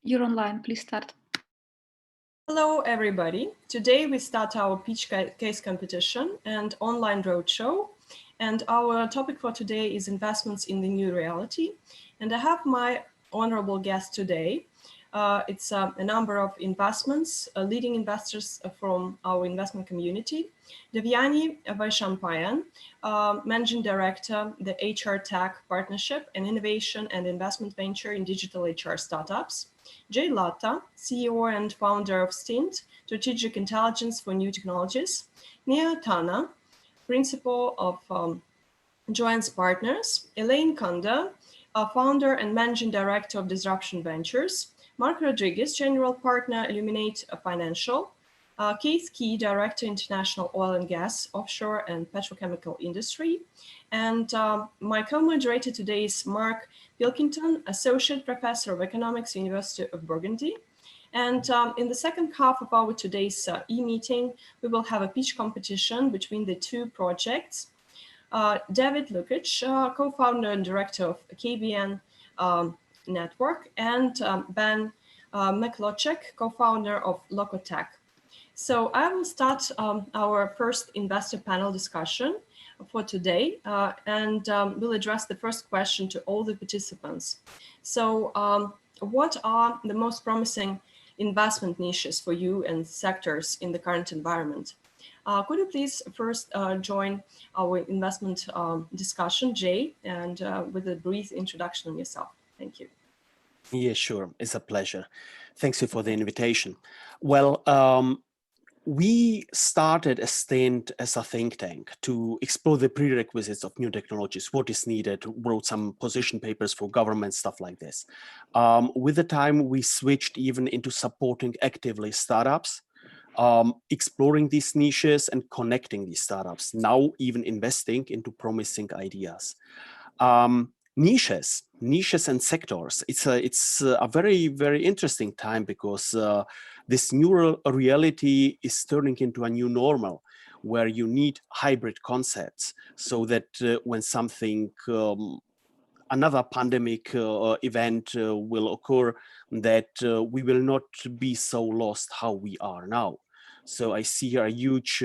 You're online, please start. Hello, everybody. Today we start our pitch case competition and online roadshow. And our topic for today is investments in the new reality. And I have my honorable guest today. It's a number of investments, leading investors from our investment community. Devyani Vaishampayan, Managing Director, the HR Tech Partnership and Innovation and Investment Venture in Digital HR Startups. Jay Latta, CEO and founder of Stint, Strategic Intelligence for New Technologies. Nia Tana, Principal of Joyance Partners. Elaine Kanda, Founder and Managing Director of Disruption Ventures. Marc Rodriguez, General Partner, Illuminate Financial. Keith Key, Director, International Oil and Gas, Offshore and Petrochemical Industry. And my co-moderator today is Mark Pilkington, Associate Professor of Economics, University of Burgundy. And in the second half of our today's e-meeting, we will have a pitch competition between the two projects. David Lukic, co-founder and director of KBN Network, and Ben McLochek, co-founder of Locotech. So I will start our first investor panel discussion for today, and we'll address the first question to all the participants. So what are the most promising investment niches for you and sectors in the current environment? Could you please first join our investment discussion, Jay, and with a brief introduction on yourself? Thank you. Yeah, sure. It's a pleasure. Thanks you for the invitation. Well, we started a Stint as a think tank to explore the prerequisites of new technologies, what is needed, wrote some position papers for government, stuff like this. With the time, we switched even into supporting actively startups, exploring these niches and connecting these startups, now even investing into promising ideas. Niches and sectors, it's a very, very interesting time because this new reality is turning into a new normal where you need hybrid concepts so that when something another pandemic event will occur, that we will not be so lost how we are now. So I see a huge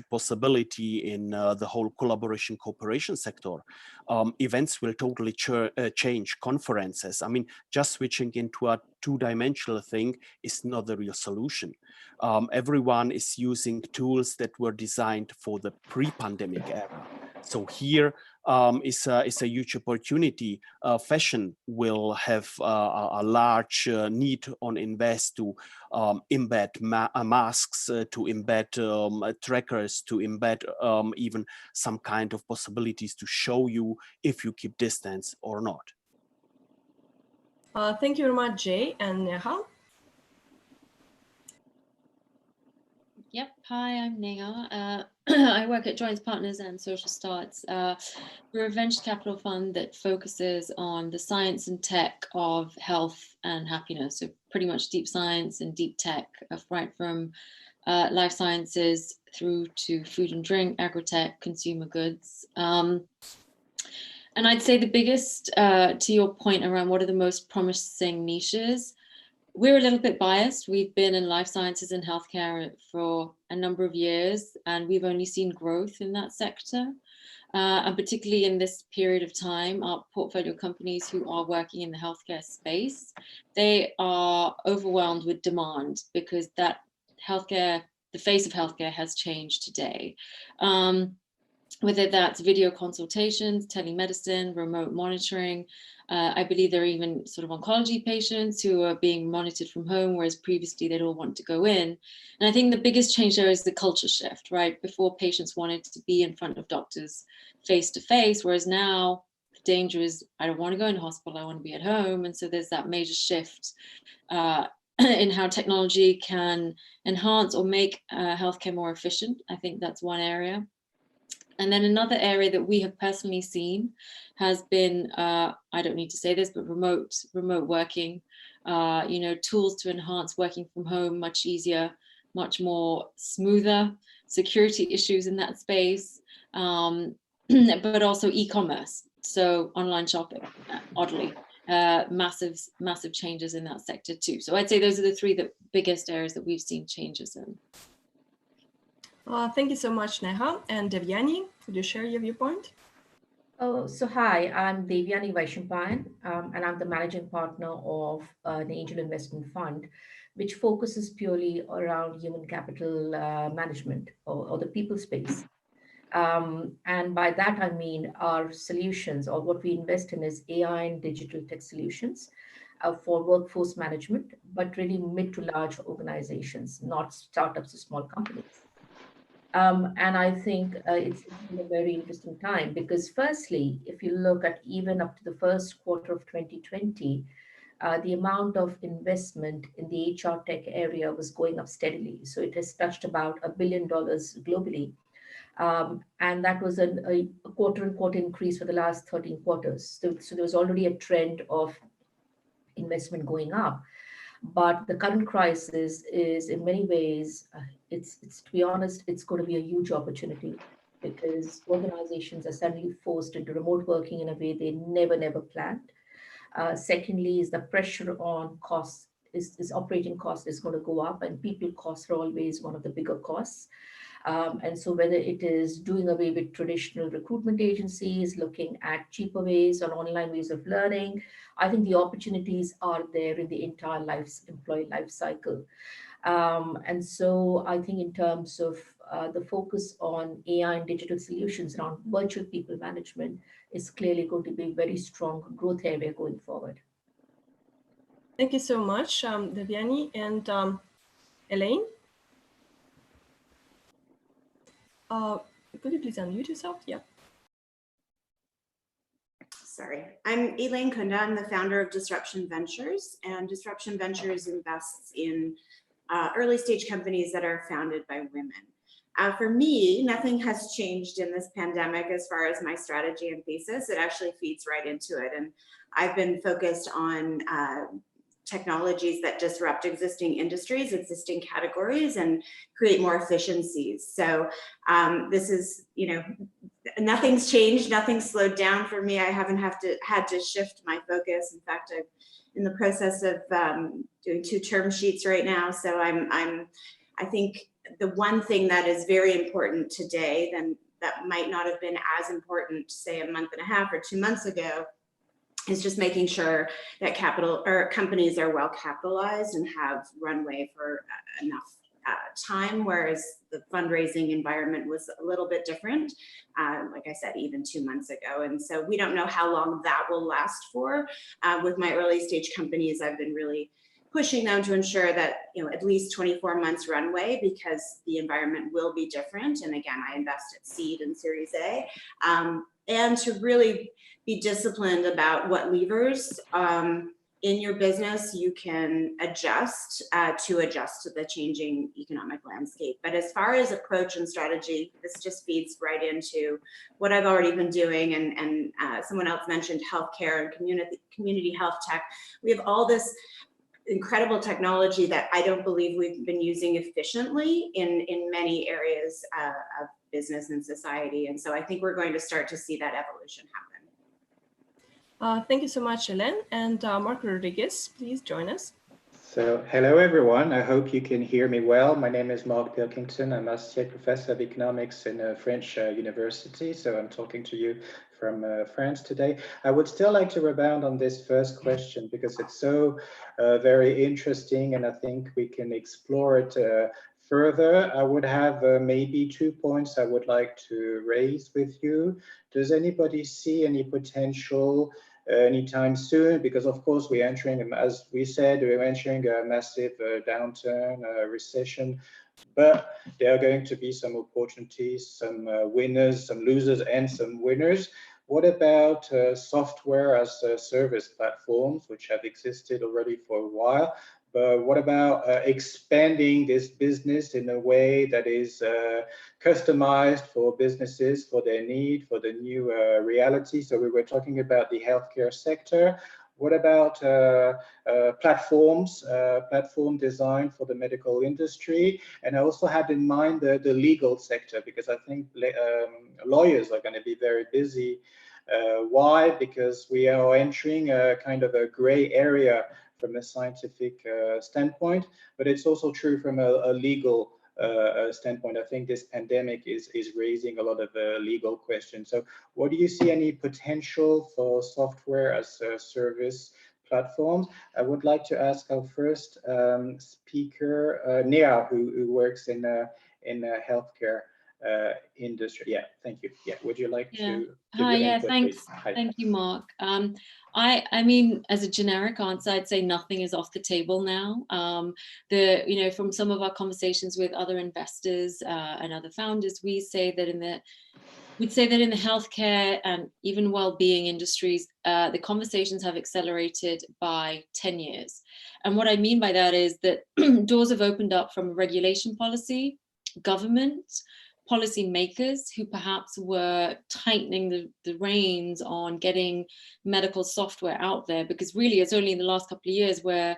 possibility in the whole collaboration cooperation sector. Events will totally change. Conferences, I mean, just switching into a two-dimensional thing is not the real solution. Everyone is using tools that were designed for the pre-pandemic era. So here is a huge opportunity. Fashion will have a large need on invest to embed masks, to embed trackers, to embed even some kind of possibilities to show you if you keep distance or not. Thank you very much, Jay. And Neha? Yep. Hi, I'm Neha. I work at Joyance Partners and Social Starts. We're a venture capital fund that focuses on the science and tech of health and happiness. So pretty much deep science and deep tech, right from life sciences through to food and drink, agri-tech, consumer goods. And I'd say the biggest, to your point around what are the most promising niches, we're a little bit biased. We've been in life sciences and healthcare for a number of years, and we've only seen growth in that sector. And particularly in this period of time, our portfolio companies who are working in the healthcare space, they are overwhelmed with demand because that healthcare, the face of healthcare has changed today. Whether that's video consultations, telemedicine, remote monitoring. I believe there are even sort of oncology patients who are being monitored from home, whereas previously they'd all want to go in. And I think the biggest change there is the culture shift, right? Before patients wanted to be in front of doctors face to face, whereas now the danger is, I don't want to go in hospital, I want to be at home. And so there's that major shift in how technology can enhance or make healthcare more efficient. I think that's one area. And then another area that we have personally seen has been, I don't need to say this, but remote working, tools to enhance working from home much easier, much more smoother, security issues in that space, but also e-commerce. So online shopping, oddly, massive changes in that sector too. So I'd say those are the three biggest areas that we've seen changes in. Thank you so much, Neha. And Devyani, could you share your viewpoint? Oh, so hi, I'm Devyani Vaishampayan, and I'm the managing partner of an angel investment fund, which focuses purely around human capital management or the people space. And by that, I mean our solutions or what we invest in is AI and digital tech solutions for workforce management, but really mid to large organizations, not startups or small companies. And I think it's been a very interesting time because, firstly, if you look at even up to the first quarter of 2020, the amount of investment in the HR tech area was going up steadily. So it has touched about $1 billion globally. And that was a quarter-on-quarter increase for the last 13 quarters. So there was already a trend of investment going up. But the current crisis is, in many ways, it's to be honest, it's going to be a huge opportunity because organizations are suddenly forced into remote working in a way they never planned. Secondly, is the pressure on costs. Is operating cost is going to go up, and people costs are always one of the bigger costs. And so whether it is doing away with traditional recruitment agencies, looking at cheaper ways or online ways of learning, I think the opportunities are there in the entire employee life cycle. And so I think in terms of the focus on AI and digital solutions around virtual people management is clearly going to be a very strong growth area going forward. Thank you so much, Devyani. And Elaine? Could you please unmute yourself? Yeah. Sorry, I'm Elaine Kunda. I'm the founder of Disruption Ventures, and Disruption Ventures invests in early stage companies that are founded by women. For me, nothing has changed in this pandemic as far as my strategy and thesis. It actually feeds right into it. And I've been focused on technologies that disrupt existing industries, existing categories, and create more efficiencies. So this is, nothing's changed, nothing's slowed down for me. I haven't had to shift my focus. In fact, I'm in the process of doing 2 term sheets right now. So I think the one thing that is very important today, then that might not have been as important, say, a month and a half or 2 months ago, is just making sure that companies are well capitalized and have runway for enough time, whereas the fundraising environment was a little bit different, like I said, even 2 months ago. And so we don't know how long that will last for. With my early stage companies, I've been really pushing them to ensure that, at least 24 months runway, because the environment will be different. And again, I invest at seed and Series A, and to really be disciplined about what levers in your business you can adjust to the changing economic landscape. But as far as approach and strategy, this just feeds right into what I've already been doing. And someone else mentioned healthcare and community health tech. We have all this incredible technology that I don't believe we've been using efficiently in many areas of business and society. And so I think we're going to start to see that evolution happen. Thank you so much, Elaine. And Marc Rodriguez, please join us. So, hello everyone. I hope you can hear me well. My name is Marc Pilkington. I'm Associate Professor of Economics in a French university. So I'm talking to you from France today. I would still like to rebound on this first question because it's so very interesting, and I think we can explore it further. I would have maybe 2 points I would like to raise with you. Does anybody see any potential anytime soon? Because of course we're entering, as we said, we're entering a massive downturn, recession, but there are going to be some opportunities, some winners, some losers, and some winners. What about software as service platforms, which have existed already for a while? But what about expanding this business in a way that is customized for businesses, for their need, for the new reality? So we were talking about the healthcare sector. What about platforms, platform design for the medical industry? And I also had in mind the legal sector, because I think lawyers are going to be very busy Why? Because we are entering a kind of a gray area from a scientific standpoint, but it's also true from a legal standpoint. I think this pandemic is raising a lot of legal questions. So what do you see any potential for software as a service platforms? I would like to ask our first speaker, Nia, who works in healthcare industry. Yeah, thank you. Yeah, would you like to Hi, give yeah, input, thanks. please? Hi. Thank you, Mark. I mean, as a generic answer, I'd say nothing is off the table now. From some of our conversations with other investors and other founders, we'd say that in the healthcare and even well-being industries, the conversations have accelerated by 10 years. And what I mean by that is that doors have opened up from regulation policy, government, policymakers who perhaps were tightening the reins on getting medical software out there, because really it's only in the last couple of years where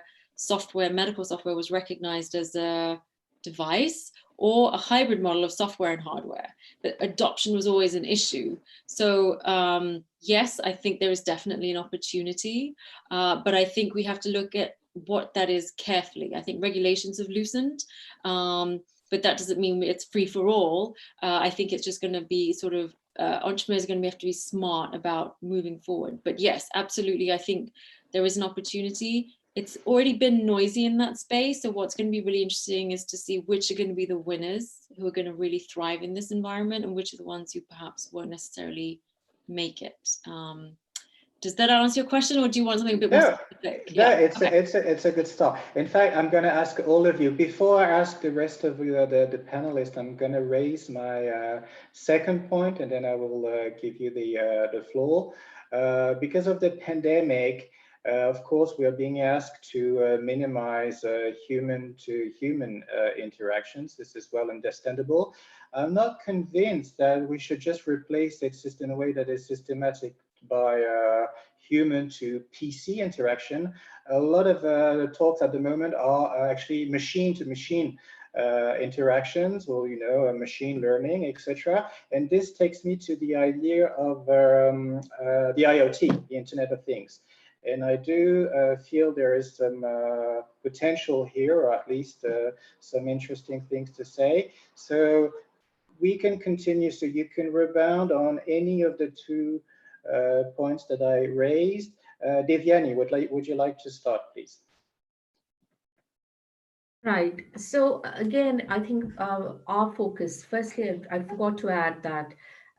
medical software was recognized as a device or a hybrid model of software and hardware. But adoption was always an issue. So yes, I think there is definitely an opportunity, but I think we have to look at what that is carefully. I think regulations have loosened, but that doesn't mean it's free for all. I think it's just going to be sort of entrepreneurs are going to have to be smart about moving forward. But yes, absolutely, I think there is an opportunity. It's already been noisy in that space. So what's going to be really interesting is to see which are going to be the winners who are going to really thrive in this environment and which are the ones who perhaps won't necessarily make it. Does that answer your question, or do you want something a bit more specific? No, it's a good start. In fact, I'm going to ask all of you, before I ask the rest of you, the panelists, I'm going to raise my second point, and then I will give you the floor. Because of the pandemic, of course, we are being asked to minimize human-to-human interactions. This is well understandable. I'm not convinced that we should just replace it just in a way that is systematic by human to PC interaction. A lot of the talks at the moment are actually machine to machine interactions, or machine learning, etc. And this takes me to the idea of the IoT, the Internet of Things. And I do feel there is some potential here, or at least some interesting things to say. So we can continue, so you can rebound on any of the two points that I raised. Devyani, would you like to start, please? Right. So again, I think our focus, firstly, I forgot to add that,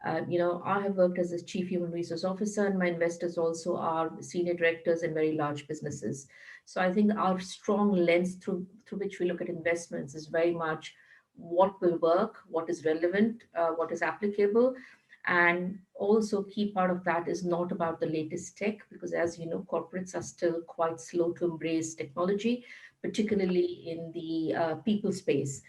I have worked as a chief human resource officer, and my investors also are senior directors in very large businesses. So I think our strong lens through which we look at investments is very much what will work, what is relevant, what is applicable. And also key part of that is not about the latest tech, because as you know, corporates are still quite slow to embrace technology, particularly in the people space.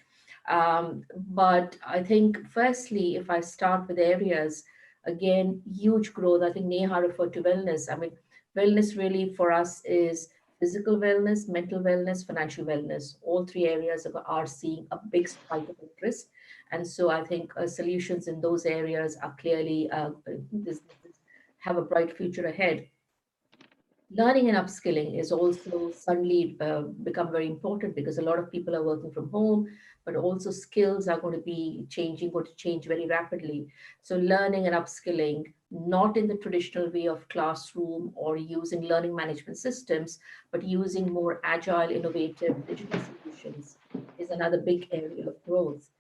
But I think firstly, if I start with areas, again, huge growth. I think Neha referred to wellness. I mean, wellness really for us is physical wellness, mental wellness, financial wellness. All three areas are seeing a big spike of interest. And so I think solutions in those areas are clearly have a bright future ahead. Learning and upskilling is also suddenly become very important, because a lot of people are working from home, but also skills are going to be going to change very rapidly. So learning and upskilling, not in the traditional way of classroom or using learning management systems, but using more agile, innovative digital solutions is another big area of growth.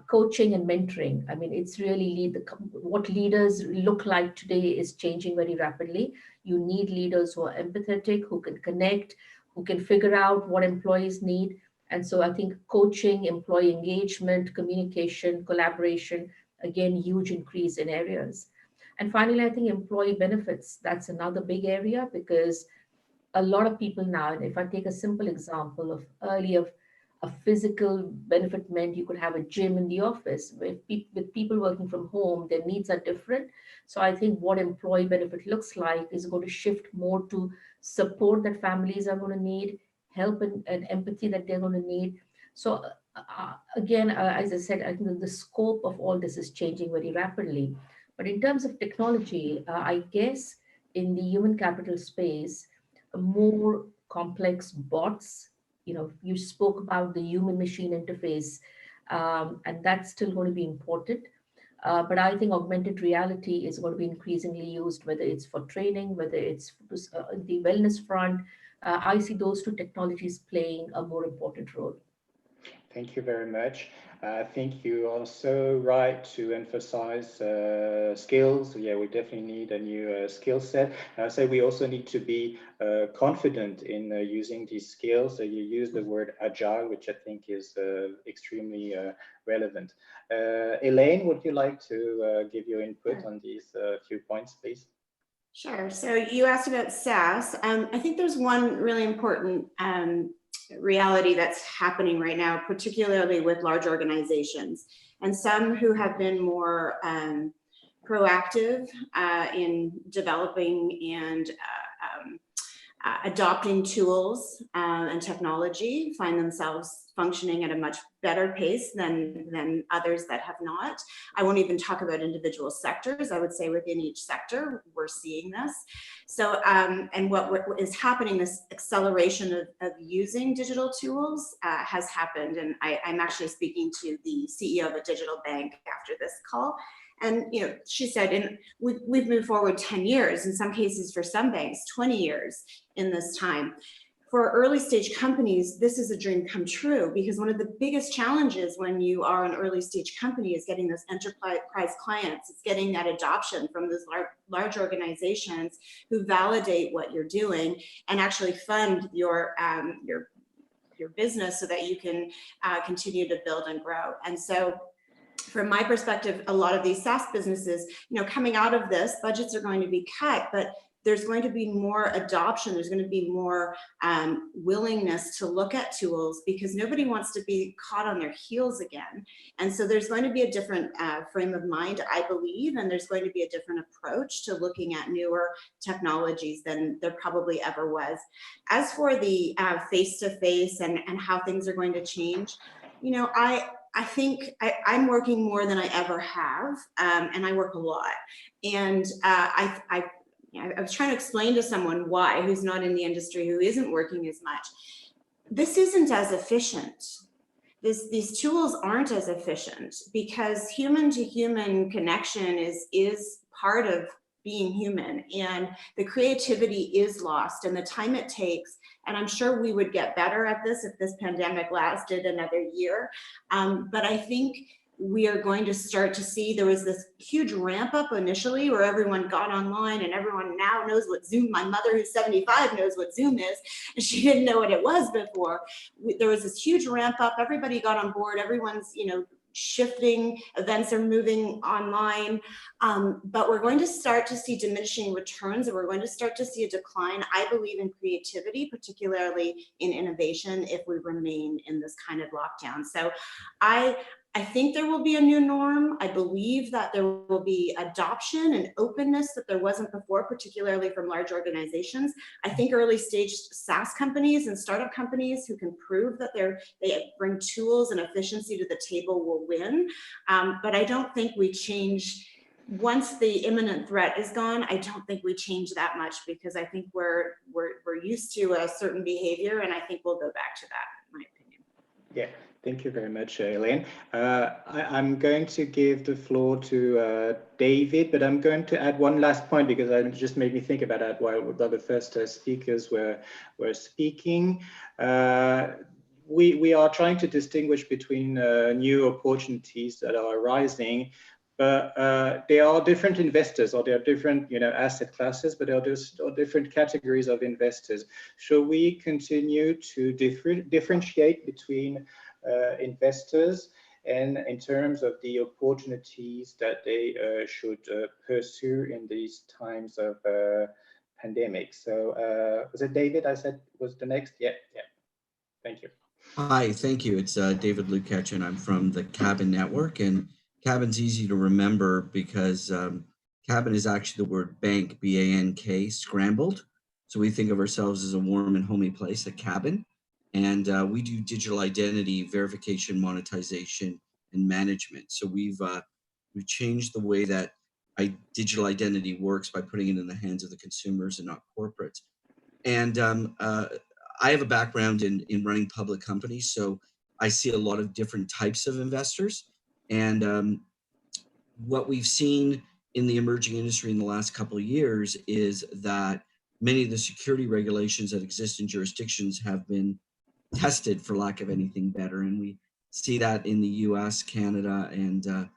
Coaching and mentoring. I mean, it's really what leaders look like today is changing very rapidly. You need leaders who are empathetic, who can connect, who can figure out what employees need. And so I think coaching, employee engagement, communication, collaboration, again, huge increase in areas. And finally, I think employee benefits, that's another big area, because a lot of people now, and if I take a simple example of earlier, a physical benefit meant you could have a gym in the office. With people working from home, their needs are different. So I think what employee benefit looks like is going to shift more to support that families are going to need, help and empathy that they're going to need. So again, as I said, I think the scope of all this is changing very rapidly. But in terms of technology, I guess in the human capital space, more complex bots, you spoke about the human machine interface, and that's still going to be important. But I think augmented reality is going to be increasingly used, whether it's for training, whether it's the wellness front. I see those two technologies playing a more important role. Thank you very much. I think you're also right to emphasize skills. Yeah, we definitely need a new skill set. I say we also need to be confident in using these skills. So you use the word agile, which I think is extremely relevant. Elaine, would you like to give your input on these few points, please? Sure. So you asked about SaaS. I think there's one really important reality that's happening right now, particularly with large organizations, and some who have been more proactive in developing and adopting tools and technology find themselves functioning at a much better pace than others that have not. I won't even talk about individual sectors. I would say within each sector, we're seeing this. So, and what is happening, this acceleration of using digital tools has happened. And I'm actually speaking to the CEO of a digital bank after this call. And she said, and we've moved forward 10 years, in some cases for some banks, 20 years in this time. For early stage companies, this is a dream come true, because one of the biggest challenges when you are an early stage company is getting those enterprise clients. It's getting that adoption from those large organizations who validate what you're doing and actually fund your business so that you can continue to build and grow. And so, from my perspective, a lot of these SaaS businesses, coming out of this, budgets are going to be cut, but there's going to be more adoption. There's going to be more willingness to look at tools, because nobody wants to be caught on their heels again. And so there's going to be a different frame of mind, I believe, and there's going to be a different approach to looking at newer technologies than there probably ever was. As for the face-to-face and how things are going to change, I think I'm working more than I ever have, and I work a lot. And I was trying to explain to someone who's not in the industry, who isn't working as much. This isn't as efficient. These tools aren't as efficient, because human to human connection is part of being human, and the creativity is lost, and the time it takes. And I'm sure we would get better at this if this pandemic lasted another year. But I think we are going to start to see, there was this huge ramp up initially where everyone got online, and everyone now knows what Zoom, my mother who's 75 knows what Zoom is, and she didn't know what it was before. There was this huge ramp up, everybody got on board, everyone's, shifting, events are moving online, but we're going to start to see diminishing returns, and we're going to start to see a decline, I believe, in creativity, particularly in innovation, if we remain in this kind of lockdown. So I think there will be a new norm. I believe that there will be adoption and openness that there wasn't before, particularly from large organizations. I think early stage SaaS companies and startup companies who can prove that they bring tools and efficiency to the table will win. But I don't think we change, once the imminent threat is gone, I don't think we change that much, because I think we're used to a certain behavior, and I think we'll go back to that, in my opinion. Yeah. Thank you very much, Elaine. I'm going to give the floor to David, but I'm going to add one last point, because it just made me think about that while the first speakers were speaking. We are trying to distinguish between new opportunities that are arising, but there are different investors, or there are different asset classes, but there are different categories of investors. Shall we continue to differentiate between investors, and in terms of the opportunities that they should pursue in these times of pandemic? So was it David I said was the next? Yeah. Thank you. Hi, thank you. It's David Lukacs, and I'm from the Cabin Network. And Cabin's easy to remember because Cabin is actually the word bank, B-A-N-K, scrambled. So we think of ourselves as a warm and homey place, a cabin. And we do digital identity verification, monetization, and management. So we've changed the way that digital identity works by putting it in the hands of the consumers and not corporates. And I have a background in running public companies, so I see a lot of different types of investors. And what we've seen in the emerging industry in the last couple of years is that many of the security regulations that exist in jurisdictions have been tested, for lack of anything better. And we see that in the US, Canada, and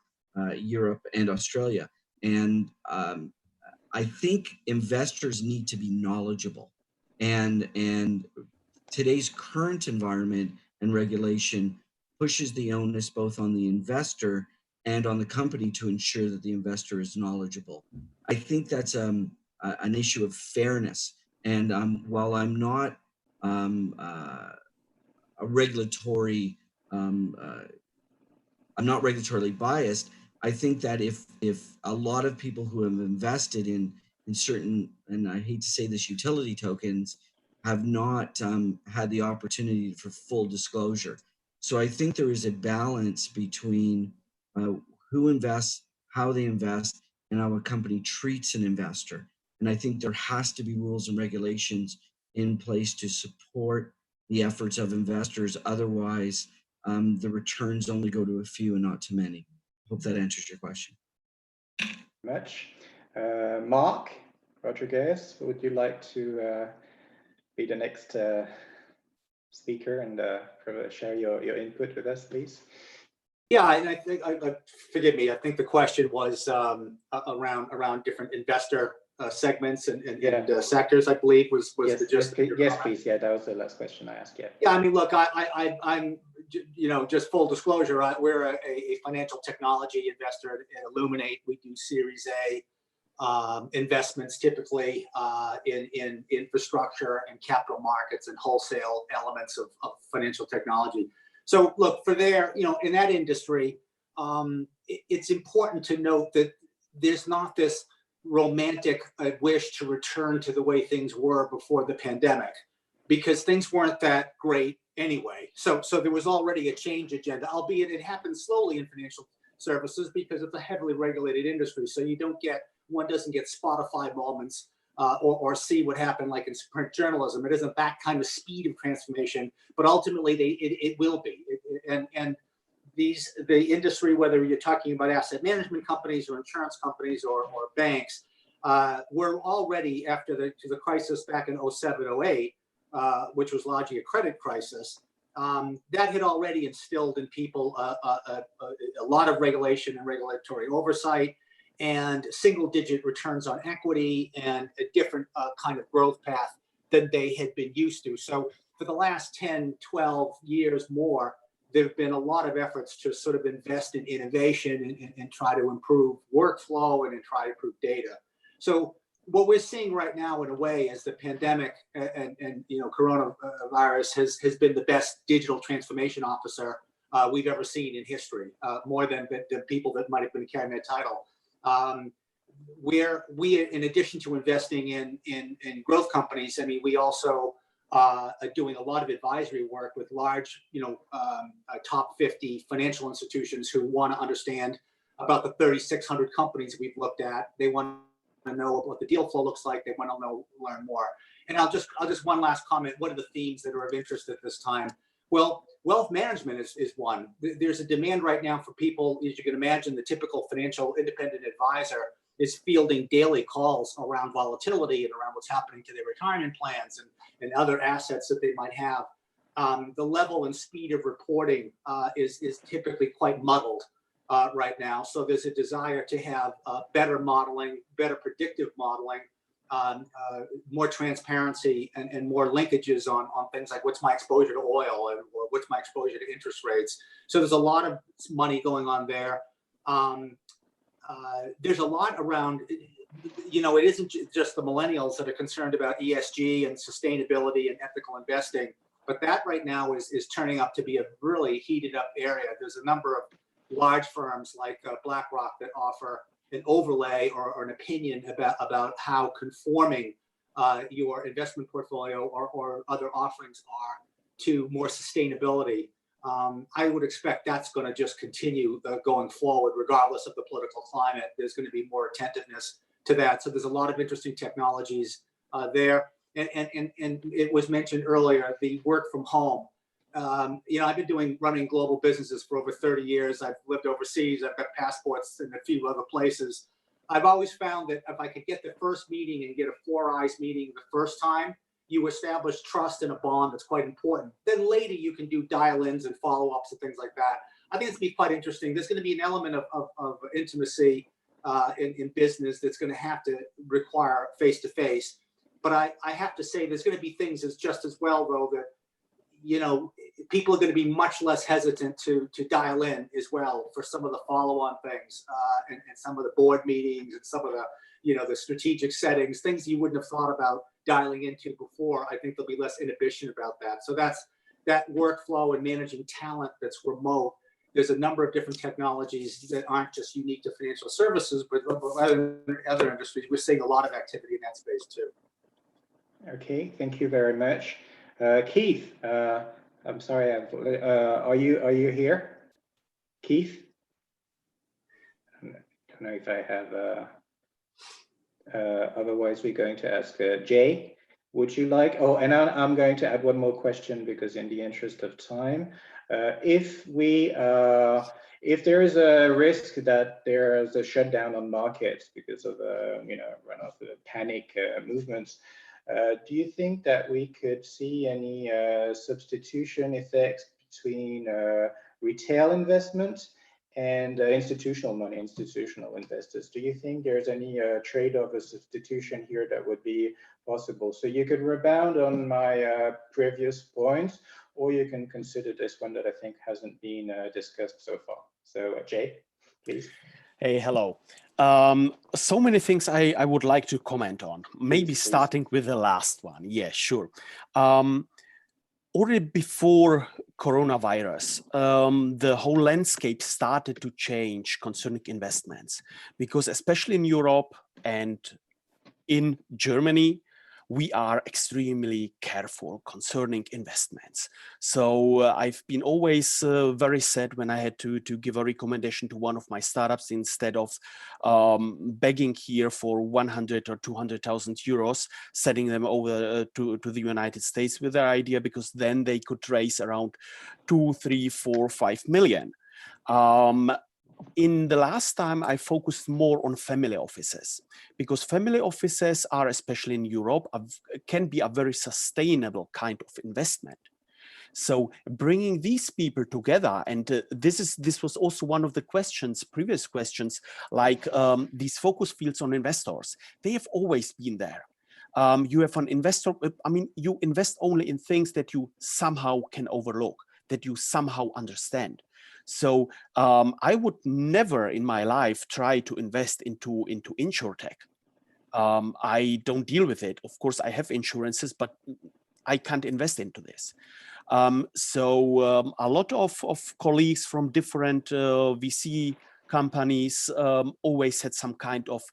Europe and Australia. And I think investors need to be knowledgeable. And today's current environment and regulation pushes the onus both on the investor and on the company to ensure that the investor is knowledgeable. I think that's an issue of fairness. And while I'm not a regulatory, I'm not regulatorily biased, I think that if a lot of people who have invested in certain, and I hate to say this, utility tokens, have not had the opportunity for full disclosure. So I think there is a balance between who invests, how they invest, and how a company treats an investor. And I think there has to be rules and regulations in place to support the efforts of investors. Otherwise, the returns only go to a few and not to many. Hope that answers your question. Much. Marc Rodriguez, would you like to be the next speaker and share your input with us, please? Yeah, and I think, forgive me, I think the question was around different investor segments and sectors, I believe, was yes, the gist. Yes, please. Yeah, that was the last question I asked. Yeah. Yeah, I mean, look, I'm, just full disclosure, we're a financial technology investor at Illuminate. We do Series A investments, typically in infrastructure and capital markets and wholesale elements of financial technology. So look, for there, in that industry, it's important to note that there's not this romantic wish to return to the way things were before the pandemic, because things weren't that great anyway. So there was already a change agenda, albeit it happened slowly in financial services because it's a heavily regulated industry. So one doesn't get Spotify moments or see what happened like in print journalism. It isn't that kind of speed of transformation, but ultimately it will be. And the industry, whether you're talking about asset management companies or insurance companies or banks, were already after the crisis back in 07, 08, which was largely a credit crisis, that had already instilled in people a lot of regulation and regulatory oversight and single-digit returns on equity and a different kind of growth path than they had been used to. So for the last 10, 12 years more, there have been a lot of efforts to sort of invest in innovation and try to improve workflow and try to improve data. So what we're seeing right now, in a way, is the pandemic and coronavirus has been the best digital transformation officer we've ever seen in history, more than people that might have been carrying that title. Where we, in addition to investing in growth companies, I mean, we also are doing a lot of advisory work with large, top 50 financial institutions who want to understand about the 3,600 companies we've looked at. They want to know what the deal flow looks like. They want to learn more. And I'll just one last comment. What are the themes that are of interest at this time? Well, wealth management is one. There's a demand right now for people, as you can imagine. The typical financial independent advisor is fielding daily calls around volatility and around what's happening to their retirement plans and other assets that they might have. The level and speed of reporting is typically quite muddled right now. So there's a desire to have better modeling, better predictive modeling, more transparency and more linkages on things like what's my exposure to oil or what's my exposure to interest rates. So there's a lot of money going on there. There's a lot around, it isn't just the millennials that are concerned about ESG and sustainability and ethical investing, but that right now is turning up to be a really heated up area. There's a number of large firms like BlackRock that offer an overlay or an opinion about how conforming your investment portfolio or other offerings are to more sustainability. I would expect that's going to just continue going forward, regardless of the political climate. There's going to be more attentiveness to that. So there's a lot of interesting technologies there. And it was mentioned earlier, the work from home. I've been running global businesses for over 30 years. I've lived overseas. I've got passports in a few other places. I've always found that if I could get the first meeting and get a four eyes meeting the first time, you establish trust and a bond that's quite important. Then later you can do dial-ins and follow-ups and things like that. I think it's going to be quite interesting. There's going to be an element of intimacy in business that's going to have to require face-to-face. But I have to say there's going to be things that's just as well, though, that people are going to be much less hesitant to dial in as well for some of the follow-on things and some of the board meetings and some of the the strategic settings, things you wouldn't have thought about dialing into before. I think there'll be less inhibition about that. So that's that workflow and managing talent that's remote. There's a number of different technologies that aren't just unique to financial services, but other industries. We're seeing a lot of activity in that space too. Okay, thank you very much. Keith, I'm sorry, are you here? Keith? I don't know if I have, otherwise we're going to ask Jay. Would you like, and I'm going to add one more question because in the interest of time, if there is a risk that there is a shutdown on markets because of run of the panic movements, do you think that we could see any substitution effects between retail investment and institutional money, institutional investors? Do you think there's any trade-off or substitution here that would be possible? So you could rebound on my previous points, or you can consider this one that I think hasn't been discussed so far. So Jay, please. Hey, hello. So many things I would like to comment on. Maybe Please. Starting with the last one. Yeah, sure. Already before coronavirus, the whole landscape started to change concerning investments, because especially in Europe and in Germany, we are extremely careful concerning investments. So I've been always very sad when I had to give a recommendation to one of my startups instead of begging here for 100 or 200,000 euros, sending them over to the United States with their idea, because then they could raise around 2, 3, 4, 5 million. In the last time, I focused more on family offices, because family offices are, especially in Europe, can be a very sustainable kind of investment. So bringing these people together, and this was also one of the previous questions, like these focus fields on investors, they have always been there. You have an investor, you invest only in things that you somehow can overlook, that you somehow understand. So I would never in my life try to invest into insurtech. I don't deal with it. Of course, I have insurances, but I can't invest into this. So a lot of colleagues from different VC companies always had some kind of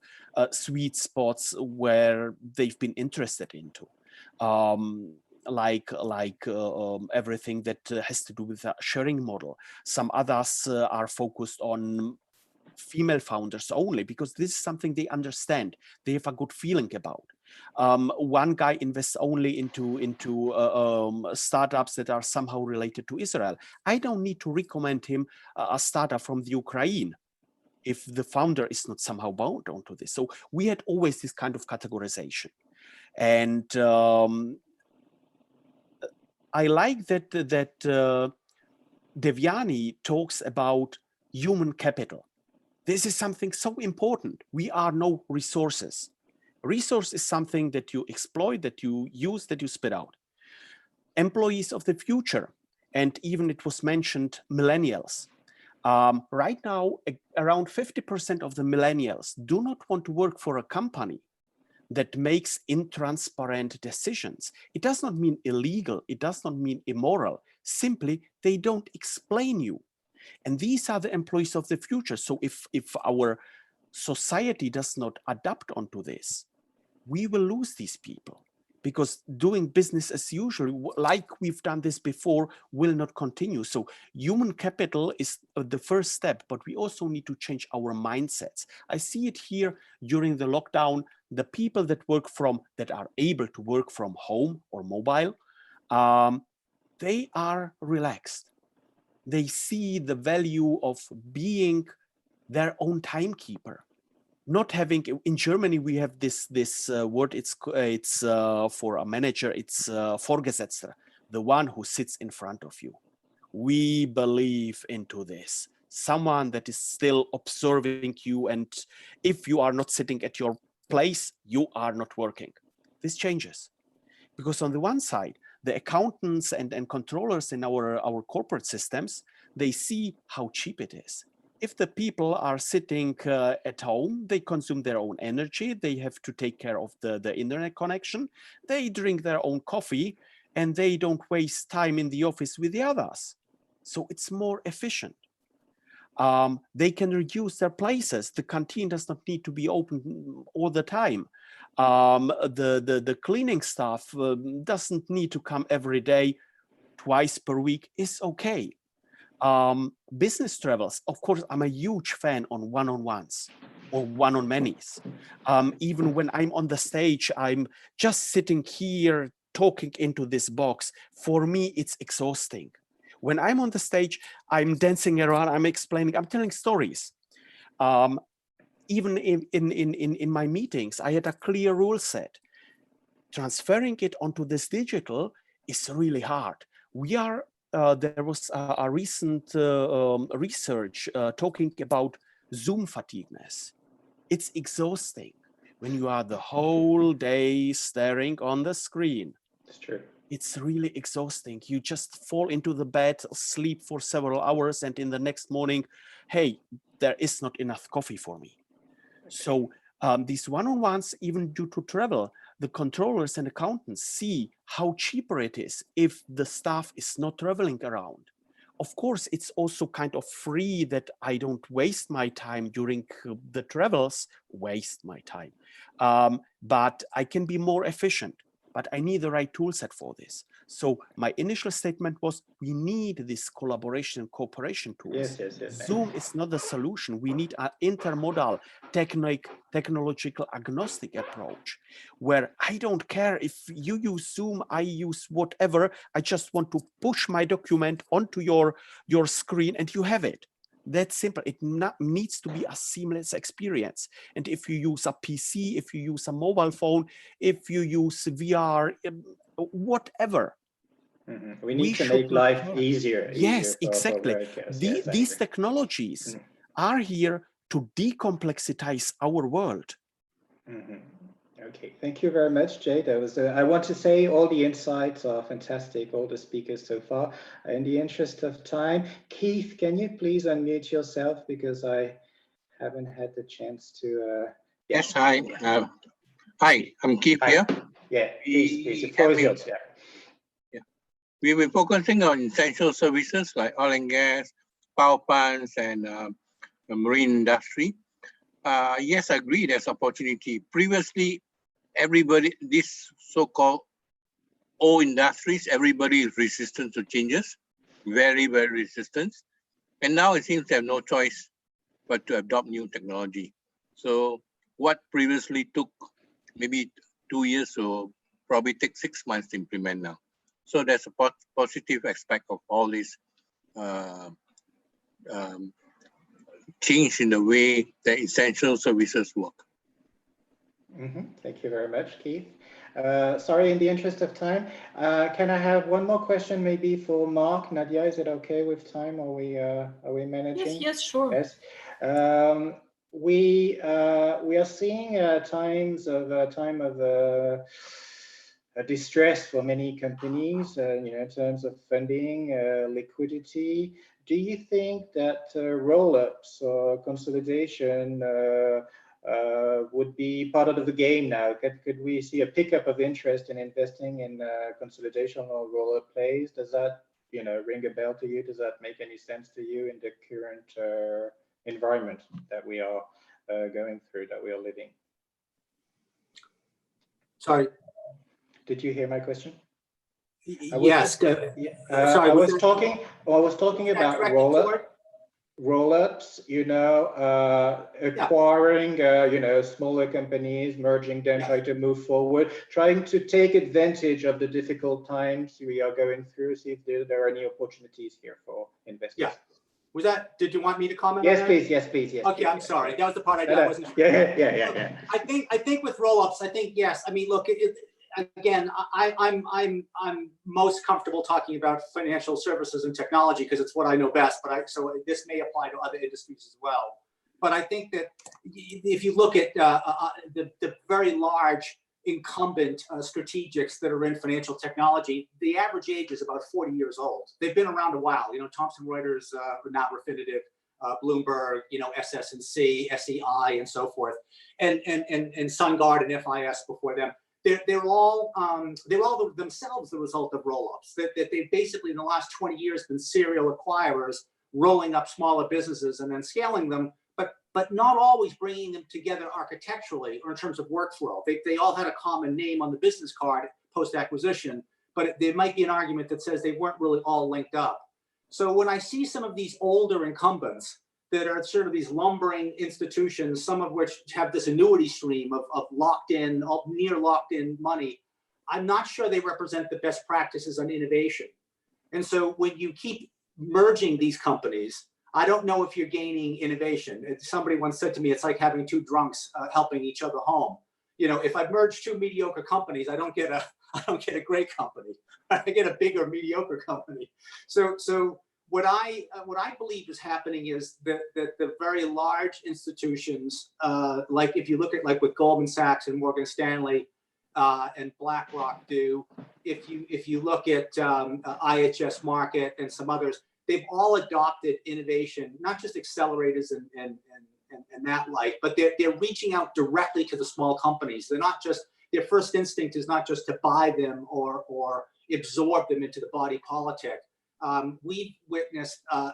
sweet spots where they've been interested into. Like everything that has to do with a sharing model. Some others are focused on female founders only, because this is something they understand. They have a good feeling about. One guy invests only into startups that are somehow related to Israel. I don't need to recommend him a startup from the Ukraine if the founder is not somehow bound onto this. So we had always this kind of categorization. And I like that Devyani talks about human capital. This is something so important. We are no resources. Resource is something that you exploit, that you use, that you spit out. Employees of the future, and even it was mentioned, millennials. Right now, around 50% of the millennials do not want to work for a company that makes intransparent decisions. It does not mean illegal. It does not mean immoral. Simply, they don't explain you. And these are the employees of the future. So if our society does not adapt onto this, we will lose these people. because doing business as usual, like we've done this before, will not continue. So human capital is the first step, but we also need to change our mindsets. I see it here during the lockdown. The people that are able to work from home or mobile, they are relaxed. They see the value of being their own timekeeper. Not having, in Germany we have this word, it's for a manager, it's Vorgesetzter, the one who sits in front of you. We believe into this, someone that is still observing you, and if you are not sitting at your place, you are not working. This changes, because on the one side, the accountants and controllers in our corporate systems, they see how cheap it is. If the people are sitting at home, they consume their own energy, they have to take care of the internet connection, they drink their own coffee, and they don't waste time in the office with the others. So it's more efficient. They can reduce their places. The canteen does not need to be open all the time. The cleaning staff doesn't need to come every day. Twice per week is okay. Business travels, of course, I'm a huge fan on one-on-ones or one-on-manys. Even when I'm on the stage, I'm just sitting here talking into this box. For me, it's exhausting. When I'm on the stage, I'm dancing around, I'm explaining, I'm telling stories. Even in my meetings, I had a clear rule set. Transferring it onto this digital is really hard. There was a recent research talking about Zoom fatigueness. It's exhausting when you are the whole day staring on the screen. It's true. It's really exhausting. You just fall into the bed, sleep for several hours, and in the next morning, hey, there is not enough coffee for me. So these one-on-ones, even due to travel, the controllers and accountants see how cheaper it is if the staff is not traveling around. Of course, it's also kind of free that I don't waste my time during the travels, but I can be more efficient. But I need the right tool set for this. So my initial statement was, we need this collaboration and cooperation tools. Yes. Zoom is not the solution. We need an intermodal, technological agnostic approach, where I don't care if you use Zoom, I use whatever. I just want to push my document onto your screen and you have it. That's simple. It needs to be a seamless experience. And if you use a PC, if you use a mobile phone, if you use VR, whatever. Mm-hmm. We need to make life easier. Yes, exactly. Workers. These technologies are here to decomplexize our world. Mm-hmm. Okay, thank you very much, Jay. That was. I want to say all the insights are fantastic, all the speakers so far. In the interest of time, Keith, can you please unmute yourself, because I haven't had the chance to. Yes, hi. Hi, I'm Keith here. Yeah, please. The floor is yours. Yeah. We were focusing on essential services like oil and gas, power plants, and the marine industry. Yes, I agree there's opportunity. Previously, everybody, this so-called old industries, everybody is resistant to changes, very, very resistant. And now it seems to have no choice but to adopt new technology. So what previously took maybe 2 years will probably take 6 months to implement now. So there's a positive aspect of all this change in the way that essential services work. Thank you very much, Keith. Sorry, in the interest of time, can I have one more question maybe for Marc? Nadia, is it okay with time? Are we managing? Yes, sure. Yes. We are seeing time of distress for many companies, in terms of funding, liquidity. Do you think that roll-ups or consolidation would be part of the game now? Could we see a pickup of interest in investing in consolidation or roll-up plays? Does that, ring a bell to you? Does that make any sense to you in the current environment that we are going through, that we are living? Sorry. Did you hear my question? Yes. Sorry, I was talking about roll-ups, acquiring, smaller companies, merging them, trying to move forward, trying to take advantage of the difficult times we are going through, see if there are any opportunities here for investors. Yeah. Did you want me to comment yes, on please, yes, please, yes. Okay, please, I'm sorry. That was the part I wasn't sure. Yeah. I think with roll-ups, I think, yes. I mean, look, again, I'm most comfortable talking about financial services and technology because it's what I know best, so this may apply to other industries as well. But I think that if you look at the very large incumbent strategics that are in financial technology, the average age is about 40 years old. They've been around a while. Thomson Reuters, not Refinitiv, Bloomberg, SS&C, SEI, and so forth, and SunGard and FIS before them. They're all themselves the result of roll-ups. That they've basically in the last 20 years been serial acquirers, rolling up smaller businesses and then scaling them, but not always bringing them together architecturally or in terms of workflow. They all had a common name on the business card post-acquisition, but there might be an argument that says they weren't really all linked up. So when I see some of these older incumbents that are sort of these lumbering institutions, some of which have this annuity stream of near locked-in money, I'm not sure they represent the best practices on innovation. And so when you keep merging these companies, I don't know if you're gaining innovation. Somebody once said to me, it's like having two drunks helping each other home. If I merge two mediocre companies, I don't get a great company. I get a bigger mediocre company. So what I believe is happening is that the very large institutions, like if you look at like what Goldman Sachs and Morgan Stanley and BlackRock do, if you look at IHS Markit and some others, they've all adopted innovation, not just accelerators and that like, but they're reaching out directly to the small companies. They're not just, their first instinct is not just to buy them or absorb them into the body politic. We've witnessed a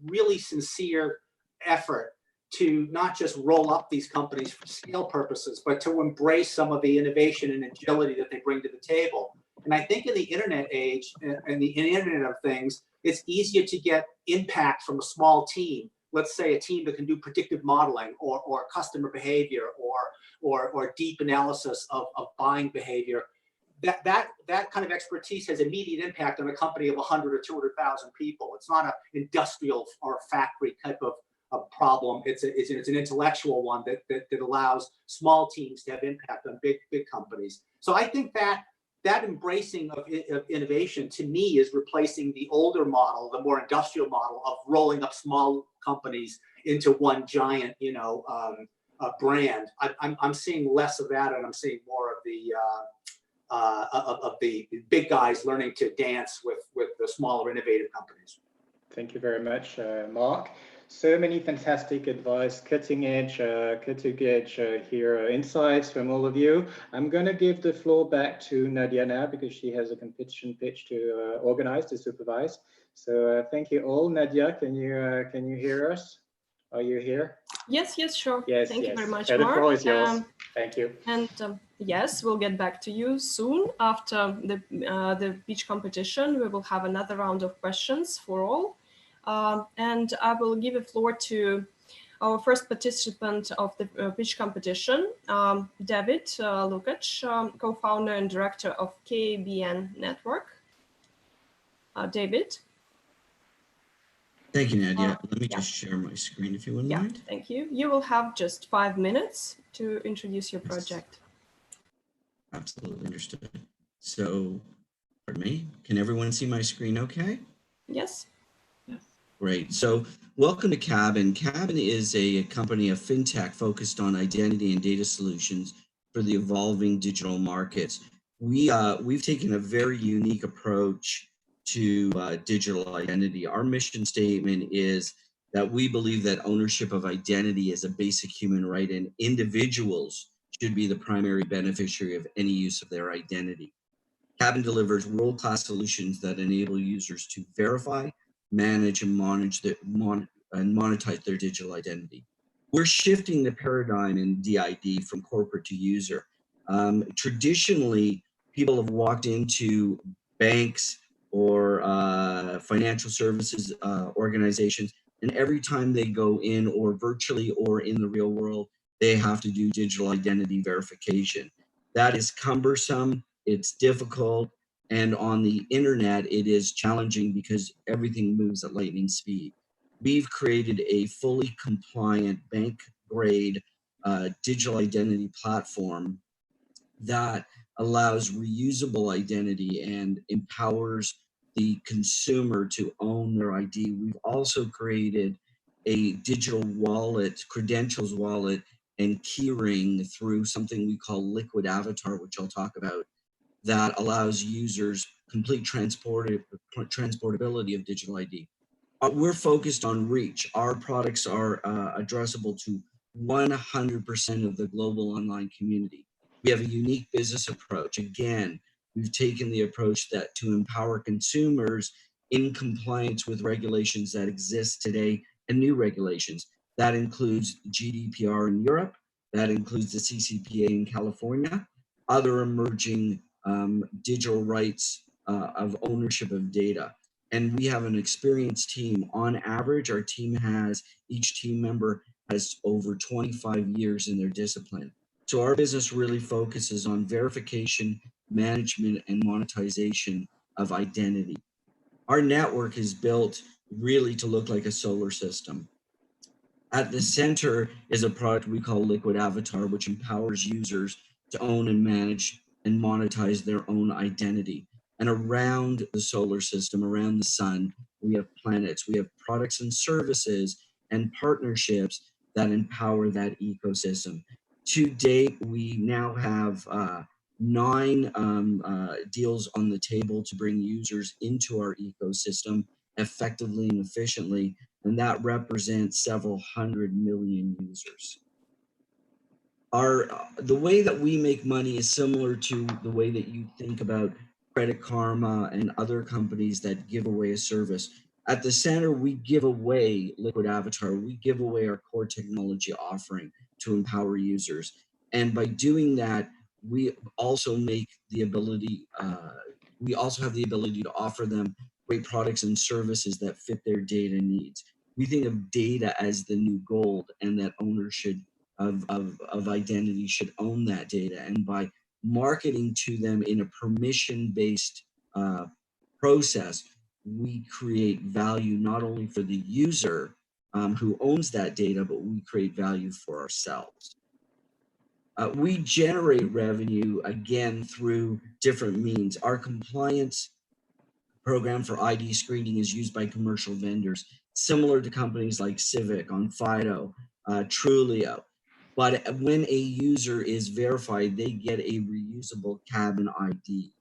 really sincere effort to not just roll up these companies for scale purposes, but to embrace some of the innovation and agility that they bring to the table. And I think in the internet age and the Internet of Things, it's easier to get impact from a small team. Let's say a team that can do predictive modeling or customer behavior or deep analysis of buying behavior. That kind of expertise has immediate impact on a company of 100 or 200,000 people. It's not an industrial or factory type of problem. It's an intellectual one that allows small teams to have impact on big companies. So I think that embracing of innovation to me is replacing the older model, the more industrial model of rolling up small companies into one giant, brand. I'm seeing less of that, and I'm seeing more of the big guys learning to dance with the smaller innovative companies. Thank you very much, Marc. So many fantastic advice, cutting edge here, insights from all of you. I'm going to give the floor back to Nadia now because she has a competition pitch to organize, to supervise. So thank you all. Nadia, can you hear us? Are you here? Yes, sure. Yes, Thank you very much, The Marc. floor is yours. Thank you. And yes, we'll get back to you soon after the pitch competition. We will have another round of questions for all. And I will give the floor to our first participant of the pitch competition, David Lukacs, co-founder and director of KBN Network. David. Thank you, Nadia. Let me just share my screen if you wouldn't mind. Thank you. You will have just 5 minutes to introduce your project. Absolutely understood. So, pardon me, can everyone see my screen okay? Yes. Great. So welcome to Cabin. Cabin is a company of fintech focused on identity and data solutions for the evolving digital markets. We've taken a very unique approach to digital identity. Our mission statement is that we believe that ownership of identity is a basic human right, and individuals should be the primary beneficiary of any use of their identity. Cabin delivers world-class solutions that enable users to verify, manage, and monetize their digital identity. We're shifting the paradigm in DID from corporate to user. Traditionally, people have walked into banks or financial services organizations, and every time they go in, or virtually or in the real world, they have to do digital identity verification. That is cumbersome, it's difficult, and on the internet, it is challenging because everything moves at lightning speed. We've created a fully compliant bank grade digital identity platform that allows reusable identity and empowers the consumer to own their ID. We've also created a digital wallet, credentials wallet, and keyring through something we call Liquid Avatar, which I'll talk about, that allows users complete transportability of digital ID. We're focused on reach. Our products are addressable to 100% of the global online community. We have a unique business approach. Again, we've taken the approach that to empower consumers in compliance with regulations that exist today and new regulations. That includes GDPR in Europe, that includes the CCPA in California, other emerging digital rights of ownership of data. And we have an experienced team. On average, our team has, each team member has over 25 years in their discipline. So our business really focuses on verification, management, and monetization of identity. Our network is built really to look like a solar system. At the center is a product we call Liquid Avatar, which empowers users to own and manage and monetize their own identity. And around the solar system, around the sun, we have planets, we have products and services and partnerships that empower that ecosystem. To date, we now have 9 deals on the table to bring users into our ecosystem effectively and efficiently, and that represents several 100 million users. The way that we make money is similar to the way that you think about Credit Karma and other companies that give away a service. At the center, we give away Liquid Avatar. We give away our core technology offering to empower users. And by doing that, we also make the ability, we also have the ability to offer them great products and services that fit their data needs. We think of data as the new gold, and that ownership of identity should own that data. And by marketing to them in a permission-based process, we create value not only for the user who owns that data, but we create value for ourselves. We generate revenue, again, through different means. Our compliance program for ID screening is used by commercial vendors, similar to companies like Civic, Onfido, Trulio. But when a user is verified, they get a reusable cabin ID.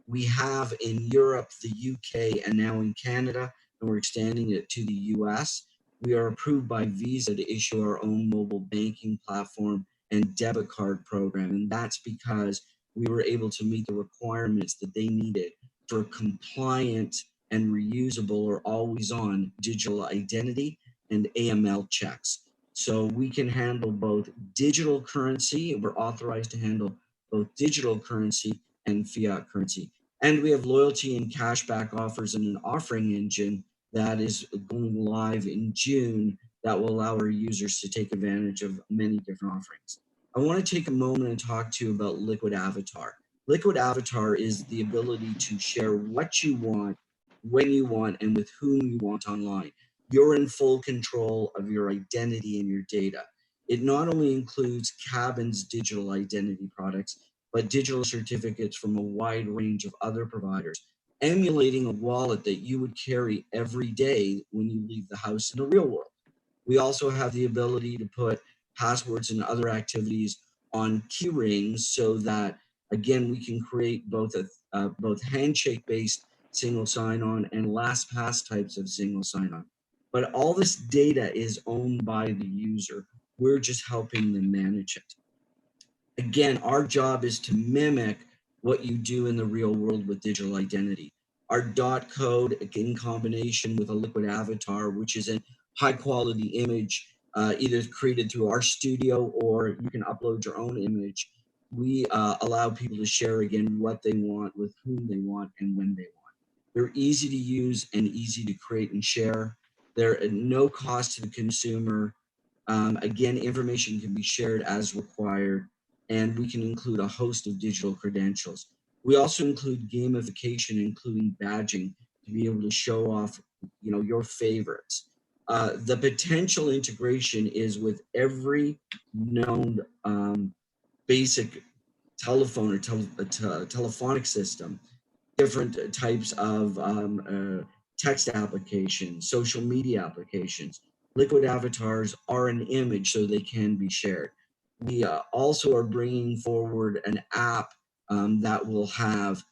We have in Europe, the UK, and now in Canada, and we're extending it to the US. We are approved by Visa to issue our own mobile banking platform and debit card program. And that's because we were able to meet the requirements that they needed for compliant and reusable or always on digital identity and AML checks. So we can handle both digital currency, we're authorized to handle both digital currency and fiat currency. And we have loyalty and cashback offers and an offering engine that is going live in June that will allow our users to take advantage of many different offerings. I want to take a moment and talk to you about Liquid Avatar. Liquid Avatar is the ability to share what you want, when you want, and with whom you want online. You're in full control of your identity and your data. It not only includes Cabin's digital identity products, but digital certificates from a wide range of other providers, emulating a wallet that you would carry every day when you leave the house in the real world. We also have the ability to put passwords and other activities on key rings so that, again, we can create both handshake-based single sign-on and LastPass types of single sign-on. But all this data is owned by the user. We're just helping them manage it. Again, our job is to mimic what you do in the real world with digital identity. Our dot code in combination with a Liquid Avatar, which is a high quality image, either created through our studio or you can upload your own image, we allow people to share again what they want, with whom they want, and when they want. They're easy to use and easy to create and share. They're at no cost to the consumer. Again, information can be shared as required, and we can include a host of digital credentials. We also include gamification, including badging, to be able to show off, your favorites. The potential integration is with every known basic telephone or telephonic system, different types of text applications, social media applications. Liquid avatars are an image, so they can be shared. We also are bringing forward an app that will have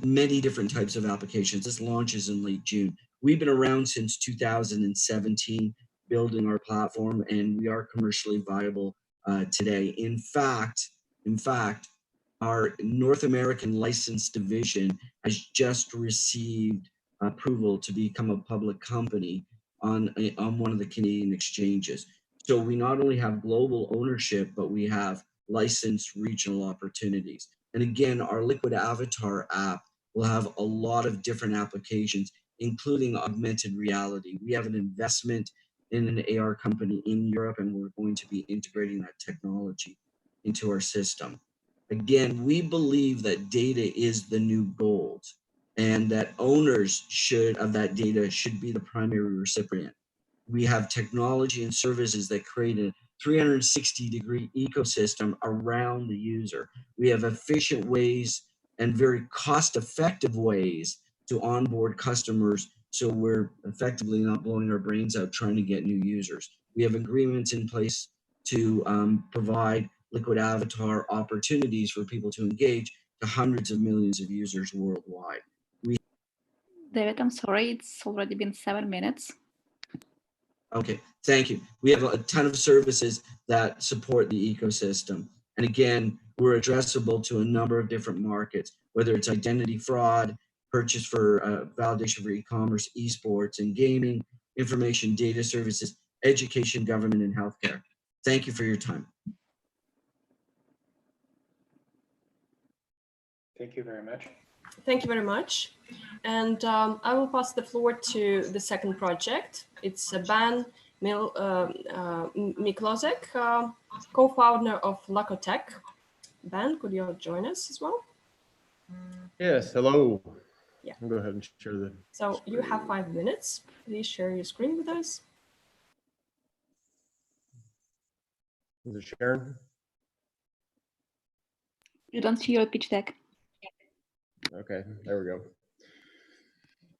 many different types of applications. This launches in late June. We've been around since 2017, building our platform, and we are commercially viable today. In fact, our North American license division has just received approval to become a public company on one of the Canadian exchanges. So we not only have global ownership, but we have licensed regional opportunities. And again, our Liquid Avatar app will have a lot of different applications, including augmented reality. We have an investment in an AR company in Europe, and we're going to be integrating that technology into our system. Again, we believe that data is the new gold, and that owners of that data should be the primary recipient. We have technology and services that create a 360-degree ecosystem around the user. We have efficient ways and very cost-effective ways to onboard customers, so we're effectively not blowing our brains out trying to get new users. We have agreements in place to provide Liquid Avatar opportunities for people to engage to hundreds of millions of users worldwide. David, I'm sorry, it's already been 7 minutes. Okay, thank you. We have a ton of services that support the ecosystem. And again, we're addressable to a number of different markets, whether it's identity fraud, purchase for validation for e-commerce, esports and gaming, information data services, education, government, and healthcare. Thank you for your time. Thank you very much. Thank you very much. And I will pass the floor to the second project. It's Ben Miklozek, co-founder of Lacotech. Ben, could you join us as well? Yes, hello. Yeah. I'll go ahead and share the So screen. you have 5 minutes. Please share your screen with us. Is it sharing? You don't see your pitch deck. Okay, there we go.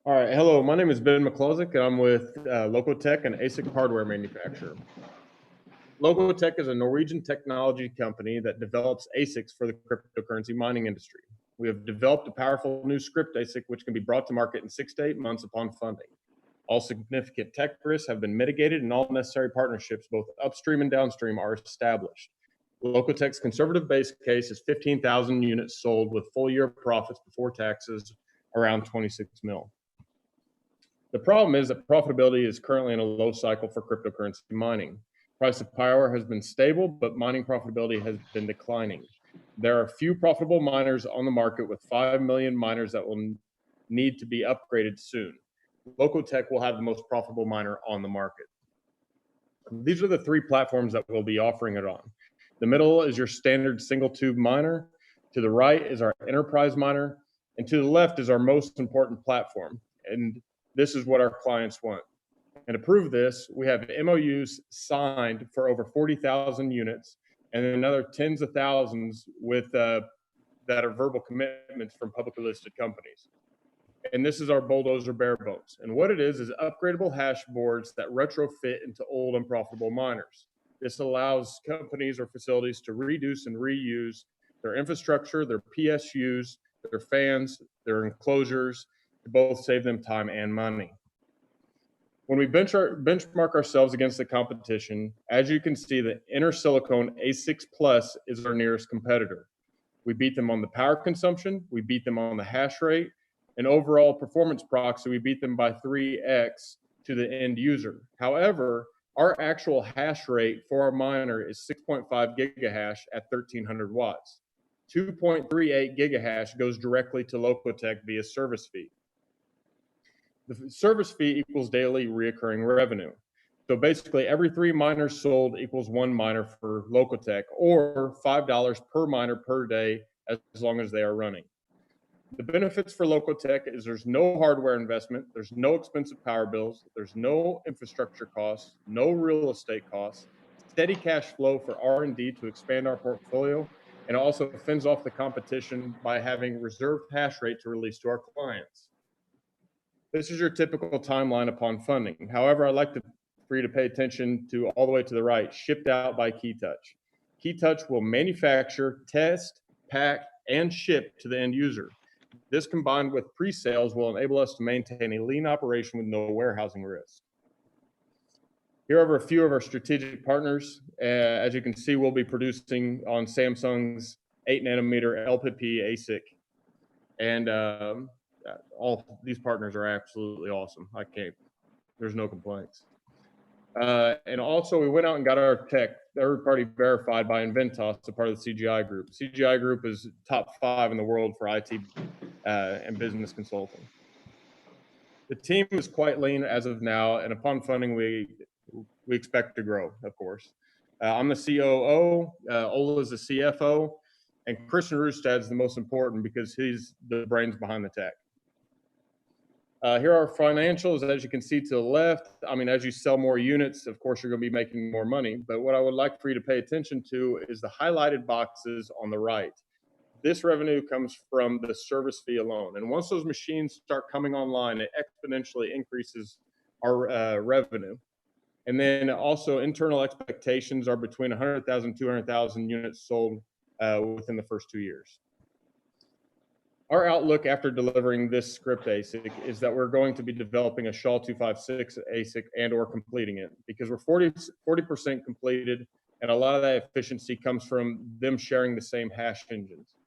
All right, hello, my name is Ben Miklozek, and I'm with Locotech, an ASIC hardware manufacturer. Locotech is a Norwegian technology company that develops ASICs for the cryptocurrency mining industry. We have developed a powerful new script ASIC which can be brought to market in 6 to 8 months upon funding. All significant tech risks have been mitigated and all necessary partnerships, both upstream and downstream, are established. Locotech's conservative base case is 15,000 units sold with full year profits before taxes around 26 mil. The problem is that profitability is currently in a low cycle for cryptocurrency mining. Price of power has been stable, but mining profitability has been declining. There are few profitable miners on the market, with 5 million miners that will need to be upgraded soon. Locotech will have the most profitable miner on the market. These are the 3 platforms that we'll be offering it on. The middle is your standard single tube miner. To the right is our enterprise miner. And to the left is our most important platform. And this is what our clients want. And to prove this, we have MOUs signed for over 40,000 units and another tens of thousands with that are verbal commitments from publicly listed companies. And this is our bulldozer bare bones. And what it is upgradable hash boards that retrofit into old unprofitable miners. This allows companies or facilities to reduce and reuse their infrastructure, their PSUs, their fans, their enclosures, to both save them time and money. When we benchmark ourselves against the competition, as you can see, the Inner Silicon A6 Plus is our nearest competitor. We beat them on the power consumption, we beat them on the hash rate, and overall performance proxy, we beat them by 3x to the end user. However, Our actual hash rate for our miner is 6.5 gigahash at 1300 watts. 2.38 gigahash goes directly to Locotech via service fee. The service fee equals daily reoccurring revenue. So basically every 3 miners sold equals 1 miner for Locotech, or $5 per miner per day as long as they are running. The benefits for Locotech is there's no hardware investment, there's no expensive power bills, there's no infrastructure costs, no real estate costs, steady cash flow for R&D to expand our portfolio, and also fends off the competition by having reserved hash rate to release to our clients. This is your typical timeline upon funding. However, I'd like for you to pay attention to all the way to the right, shipped out by KeyTouch. KeyTouch will manufacture, test, pack, and ship to the end user. This combined with pre-sales will enable us to maintain a lean operation with no warehousing risk. Here are a few of our strategic partners. As you can see, we'll be producing on Samsung's 8 nanometer LPP ASIC. And all these partners are absolutely awesome. There's no complaints. And also we went out and got our tech third-party verified by Inventos, a part of the CGI Group. CGI Group is top 5 in the world for IT and business consulting. The team is quite lean as of now, and upon funding, we expect to grow, of course. I'm the COO, Ola is the CFO, and Christian Rustad's the most important because he's the brains behind the tech. Here are our financials. As you can see to the left, I mean, as you sell more units, of course, you're going to be making more money. But what I would like for you to pay attention to is the highlighted boxes on the right. This revenue comes from the service fee alone. And once those machines start coming online, it exponentially increases our revenue. And then also internal expectations are between 100,000, 200,000 units sold within the first 2 years. Our outlook after delivering this script ASIC is that we're going to be developing a SHA-256 ASIC and or completing it because we're 40% completed, and a lot of that efficiency comes from them sharing the same hash engines.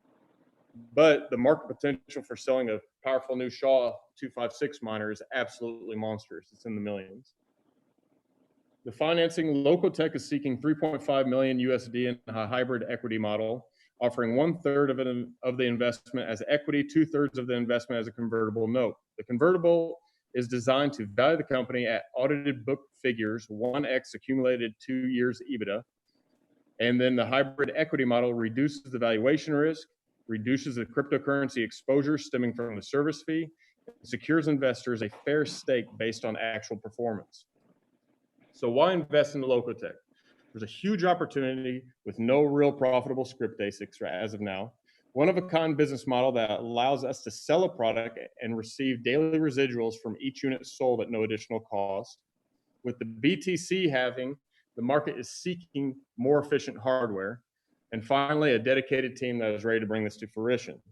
But the market potential for selling a powerful new SHA-256 miner is absolutely monstrous. It's in the millions. The financing, Locotech is seeking 3.5 million USD in a hybrid equity model, offering 1/3 of the investment as equity, 2/3 of the investment as a convertible note. The convertible is designed to value the company at audited book figures, 1x accumulated 2 years EBITDA. And then the hybrid equity model reduces the valuation risk, reduces the cryptocurrency exposure stemming from the service fee, and secures investors a fair stake based on actual performance. So why invest in the Locotech? There's a huge opportunity with no real profitable script ASICs as of now. One-of-a-kind business model that allows us to sell a product and receive daily residuals from each unit sold at no additional cost. With the BTC halving, the market is seeking more efficient hardware. And finally, a dedicated team that is ready to bring this to fruition.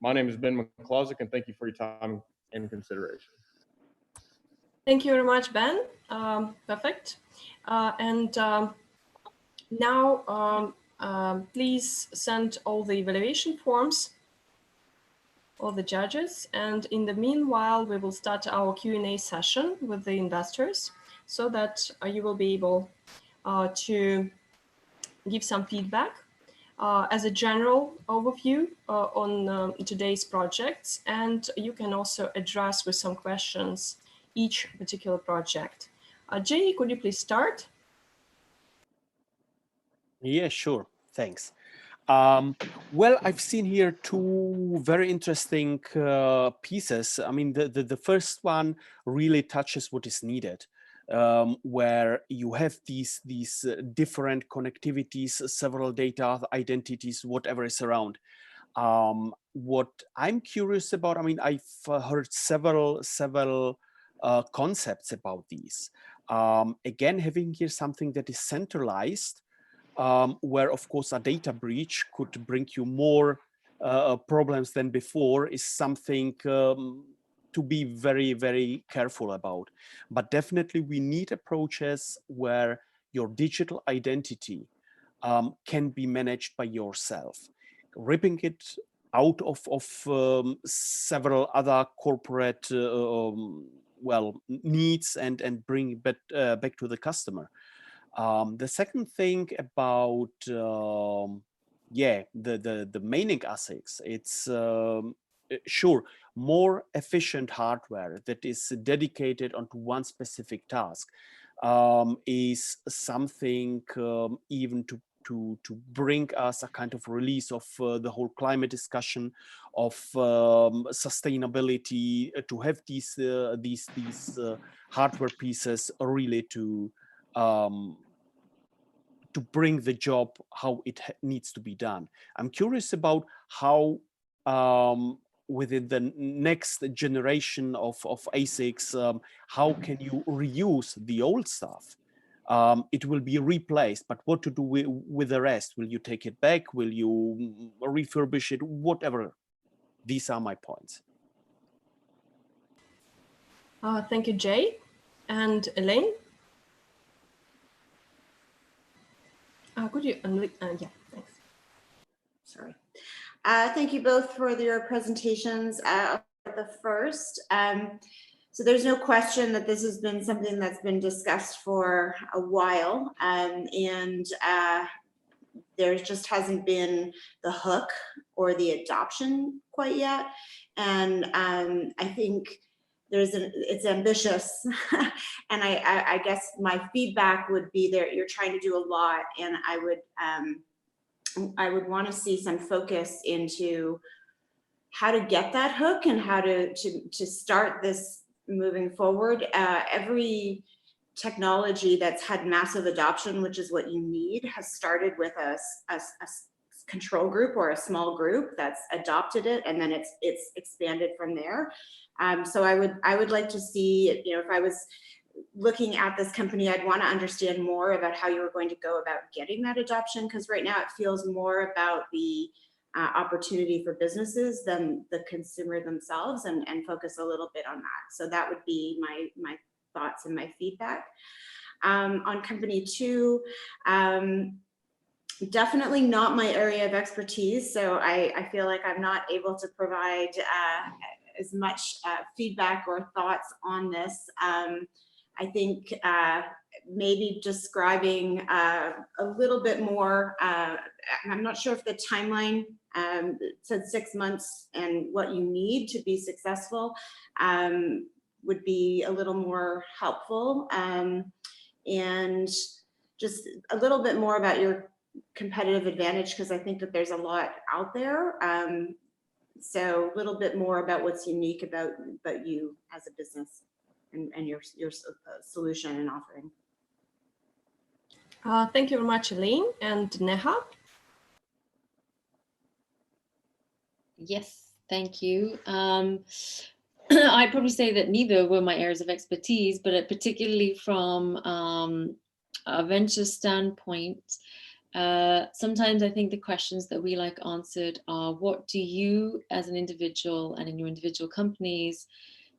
My name is Ben McCloskey, and thank you for your time and consideration. Thank you very much, Ben. Perfect. Now, please send all the evaluation forms, all the judges. And in the meanwhile, we will start our Q&A session with the investors so that you will be able to give some feedback as a general overview on today's projects. And you can also address with some questions each particular project. Jay, could you please start? Yeah, sure. Thanks. Well, I've seen here 2 very interesting pieces. I mean, the first one really touches what is needed, where you have these different connectivities, several data, identities, whatever is around. What I'm curious about, I mean, I've heard several concepts about these. Again, having here something that is centralized, where of course a data breach could bring you more problems than before, is something to be very, very careful about. But definitely we need approaches where your digital identity can be managed by yourself. Ripping it out of several other corporate well, needs and bring it back to the customer. The second thing about the mining ASICs, it's sure, more efficient hardware that is dedicated onto one specific task is something even to bring us a kind of release of the whole climate discussion of sustainability, to have these hardware pieces really to bring the job how it needs to be done. I'm curious about how within the next generation of ASICs, how can you reuse the old stuff? It will be replaced, but what to do with the rest? Will you take it back? Will you refurbish it? Whatever. These are my points. Thank you, Jay. And Elaine? Could you unmute? Yeah, thanks. Sorry. Thank you both for your presentations. The first, so there's no question that this has been something that's been discussed for a while, and there just hasn't been the hook or the adoption quite yet. And I think it's ambitious, and I guess my feedback would be there. You're trying to do a lot, and I would want to see some focus into how to get that hook and how to start this moving forward. Every technology that's had massive adoption, which is what you need, has started with a control group or a small group that's adopted it, and then it's expanded from there. So I would like to see, you know, if I was looking at this company, I'd want to understand more about how you were going to go about getting that adoption, because right now it feels more about the opportunity for businesses than the consumer themselves, and focus a little bit on that. So that would be my thoughts and my feedback. On company 2, definitely not my area of expertise, so I feel like I'm not able to provide as much feedback or thoughts on this. I think maybe describing a little bit more, I'm not sure if the timeline said 6 months and what you need to be successful would be a little more helpful, and just a little bit more about your competitive advantage, because I think that there's a lot out there. So a little bit more about what's unique about you as a business and your solution and offering. Thank you very much, Elaine. And Neha? Yes, thank you. I'd probably say that neither were my areas of expertise, but particularly from a venture standpoint, sometimes I think the questions that we like answered are, what do you as an individual and in your individual companies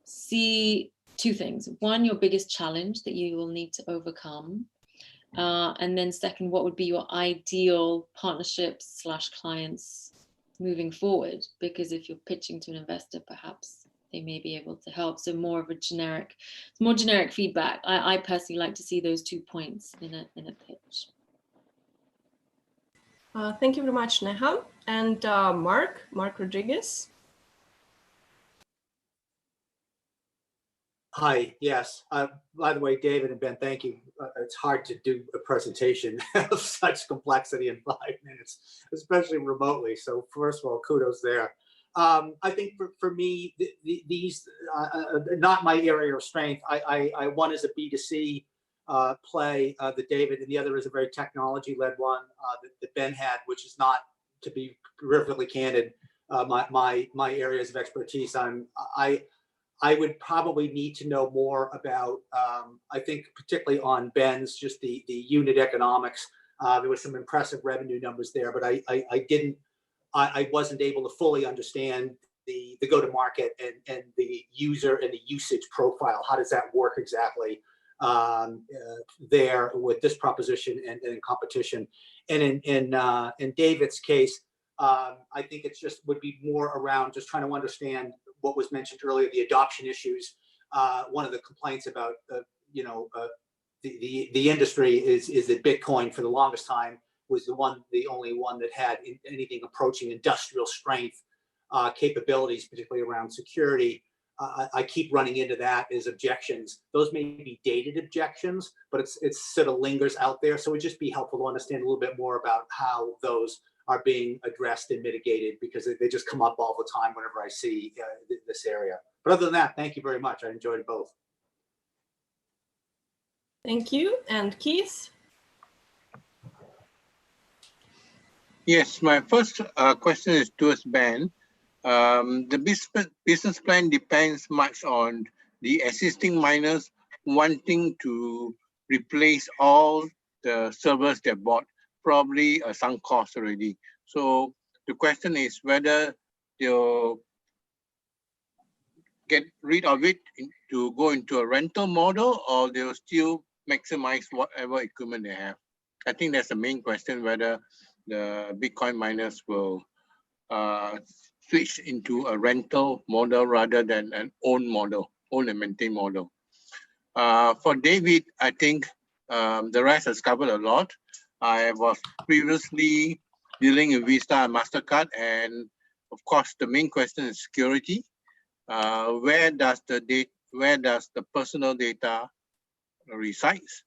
see? 2 things. 1, your biggest challenge that you will need to overcome. And then second, what would be your ideal partnerships / clients moving forward? Because if you're pitching to an investor, perhaps they may be able to help. So more generic feedback. I personally like to see those 2 points in a pitch. Thank you very much, Neha. And Marc Rodriguez. Hi, yes. By the way, David and Ben, thank you. It's hard to do a presentation of such complexity in 5 minutes, especially remotely. So first of all, kudos there. I think for me, these not my area of strength. One is a B2C play that David, and the other is a very technology-led one that Ben had, which is not, to be perfectly candid, my areas of expertise. I would probably need to know more about, I think particularly on Ben's, just the unit economics. There was some impressive revenue numbers there, but I wasn't able to fully understand the go-to-market and the user and the usage profile. How does that work exactly there with this proposition and in competition? And in David's case, I think it's just would be more around just trying to understand what was mentioned earlier, the adoption issues, one of the complaints about the industry is that Bitcoin for the longest time was the only one that had anything approaching industrial strength capabilities, particularly around security. I keep running into that as objections. Those may be dated objections, but it's sort of lingers out there. So it'd just be helpful to understand a little bit more about how those are being addressed and mitigated, because they just come up all the time whenever I see this area. But other than that, thank you very much. I enjoyed both. Thank you. And Keith? Yes, my first question is towards Ben. The business plan depends much on the existing miners wanting to replace all the servers they bought, probably a sunk cost already. So the question is whether they'll get rid of it to go into a rental model, or they'll still maximize whatever equipment they have. I think that's the main question, whether the Bitcoin miners will switch into a rental model rather than an own and maintain model. For David, I think the rest has covered a lot. I was previously dealing with Visa and MasterCard, and of course, the main question is security. Where does the personal data resides,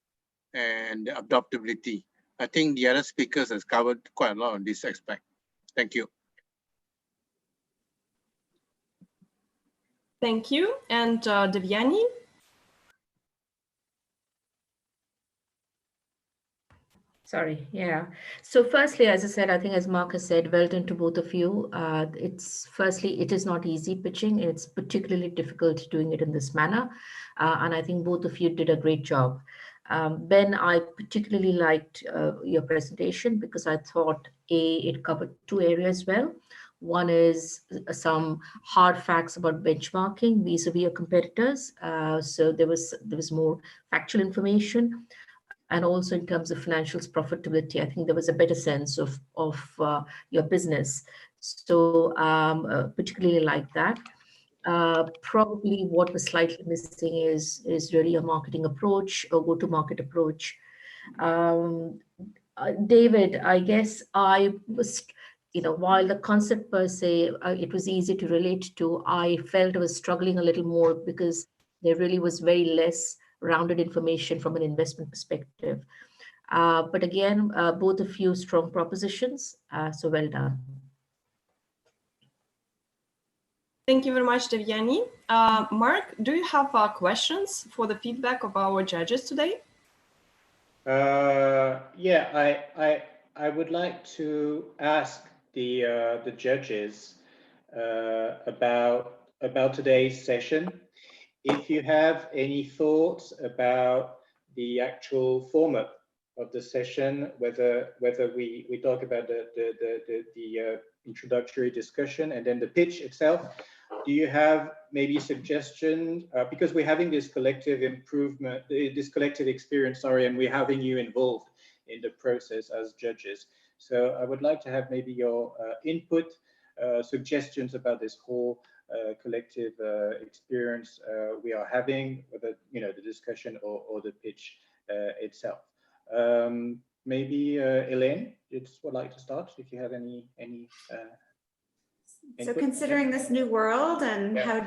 and the adaptability? I think the other speakers has covered quite a lot on this aspect. Thank you. Thank you. And Devyani? Sorry, yeah. So firstly, as I said, I think as Mark has said, well done to both of you. It is not easy pitching. It's particularly difficult doing it in this manner. And I think both of you did a great job. Ben, I particularly liked your presentation because I thought it covered two areas well. One is some hard facts about benchmarking vis-a-vis your competitors. So there was more factual information. And also in terms of financials profitability, I think there was a better sense of your business. So particularly like that. Probably what was slightly missing is really a marketing approach or go-to-market approach. David, I guess I was, while the concept per se, it was easy to relate to, I felt I was struggling a little more because there really was very less rounded information from an investment perspective. But again, both of you strong propositions, so well done. Thank you very much, Devyani. Mark, do you have questions for the feedback of our judges today? Yeah, I would like to ask the judges about today's session. If you have any thoughts about the actual format of the session, whether we talk about the introductory discussion and then the pitch itself, do you have maybe suggestions? Because we're having this collective improvement, this collective experience, sorry, and we're having you involved in the process as judges. So I would like to have maybe your input, suggestions about this whole collective experience we are having, whether the discussion or the pitch itself. Maybe Elaine, you just would like to start if you have any so considering this new world and how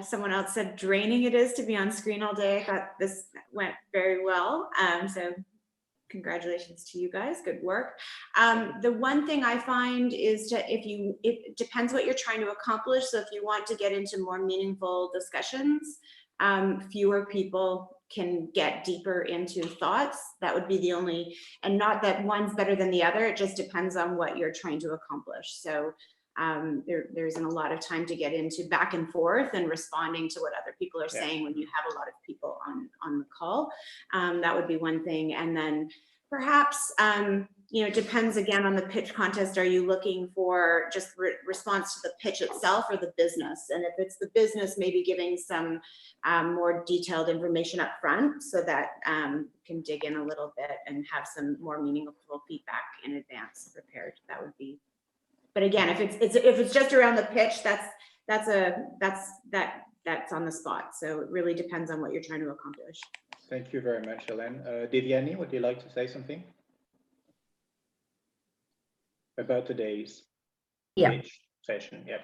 someone else said draining it is to be on screen all day, I thought this went very well. So congratulations to you guys, good work. The one thing I find is it depends what you're trying to accomplish. So if you want to get into more meaningful discussions, fewer people can get deeper into thoughts. That would be the only, and not that one's better than the other, it just depends on what you're trying to accomplish. So there isn't a lot of time to get into back and forth and responding to what other people are saying when you have a lot of people on the call. That would be one thing. And then perhaps, it depends again on the pitch contest. Are you looking for just response to the pitch itself or the business? And if it's the business, maybe giving some more detailed information up front so that can dig in a little bit and have some more meaningful feedback in advance prepared. That would be. But again, if it's just around the pitch, that that's on the spot. So it really depends on what you're trying to accomplish. Thank you very much, Hélène. Devyani, would you like to say something about today's pitch session? Yeah.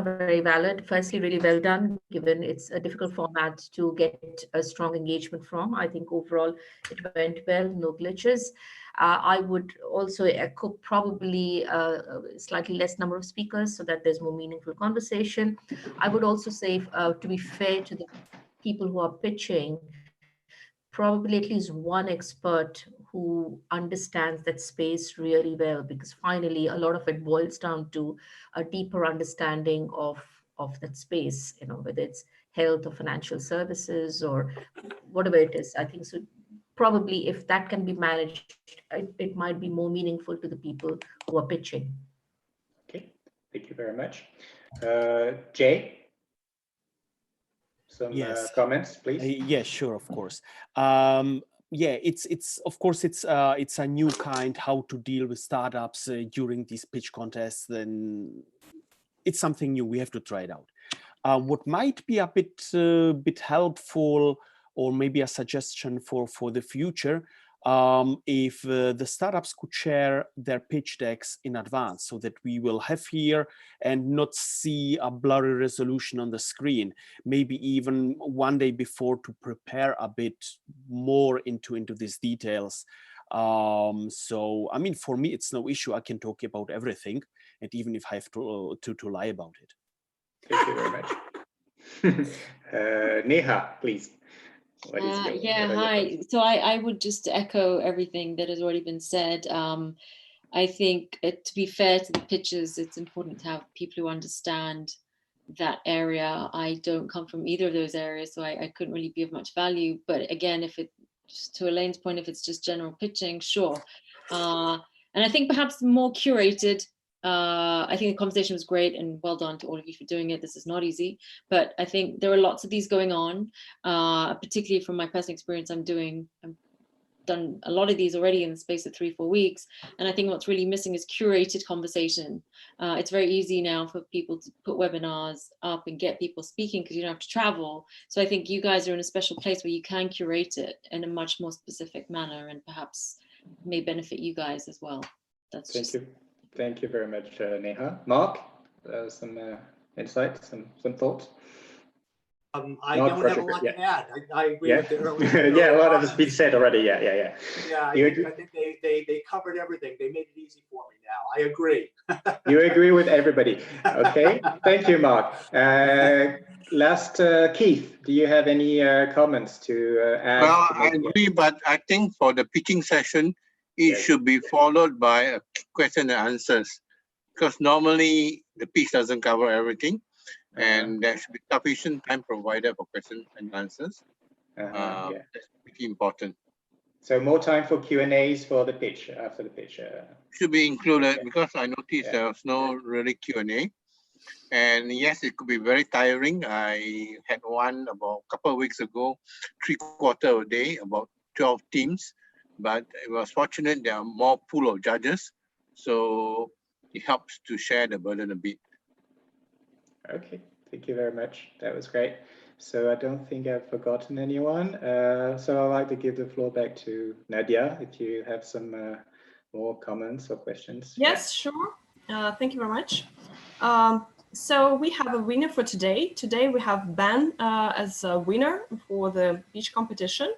Very valid. Firstly, really well done, given it's a difficult format to get a strong engagement from. I think overall it went well, no glitches. I would also echo probably a slightly less number of speakers so that there's more meaningful conversation. I would also say, to be fair to the people who are pitching, probably at least one expert who understands that space really well, because finally a lot of it boils down to a deeper understanding of that space, you know, whether it's health or financial services or whatever it is. I think so probably if that can be managed, it might be more meaningful to the people who are pitching. Okay, thank you very much. Jay? Some comments, please. Yeah, sure, of course. Yeah, it's of course it's a new kind how to deal with startups during these pitch contests. Then it's something new. We have to try it out. What might be a bit helpful, or maybe a suggestion for the future, if the startups could share their pitch decks in advance, so that we will have here and not see a blurry resolution on the screen, maybe even one day before, to prepare a bit more into these details. So I mean, for me it's no issue. I can talk about everything, and even if I have to lie about it. Thank you very much. Neha, please. Hi. So I would just echo everything that has already been said. I think to be fair to the pitches, it's important to have people who understand that area. I don't come from either of those areas, so I couldn't really be of much value. But again, if it, just to Elaine's point, if it's just general pitching, sure. And I think perhaps more curated. I think the conversation was great, and well done to all of you for doing it. This is not easy, but I think there are lots of these going on, particularly from my personal experience. I've done a lot of these already in the space of 3-4 weeks, and I think what's really missing is curated conversation. It's very easy now for people to put webinars up and get people speaking because you don't have to travel. So I think you guys are in a special place where you can curate it in a much more specific manner, and perhaps may benefit you guys as well. That's Thank you. Thank you very much, Neha. Marc, some insights, some thoughts? I don't have a lot to add. I agree with the earlier. Yeah, a lot of it's been said already. Yeah. Yeah, I think they covered everything. They made it easy for me now. I agree. You agree with everybody. Okay, thank you, Marc. Last, Keith, do you have any comments to add? Well, I agree, but I think for the pitching session, it should be followed by a question and answers, because normally the pitch doesn't cover everything, and there should be sufficient time provided for questions and answers. That's pretty important. So more time for Q&As for the pitch, after the pitch. Should be included, because I noticed there was no really Q&A. And yes, it could be very tiring. I had one about a couple of weeks ago, 3/4 a day, about 12 teams. But it was fortunate there are more pool of judges, so it helps to share the burden a bit. Okay, thank you very much. That was great. So I don't think I've forgotten anyone. So I'd like to give the floor back to Nadia, if you have some more comments or questions. Yes, sure. Thank you very much. So we have a winner for today. Today we have Ben as a winner for the pitch competition.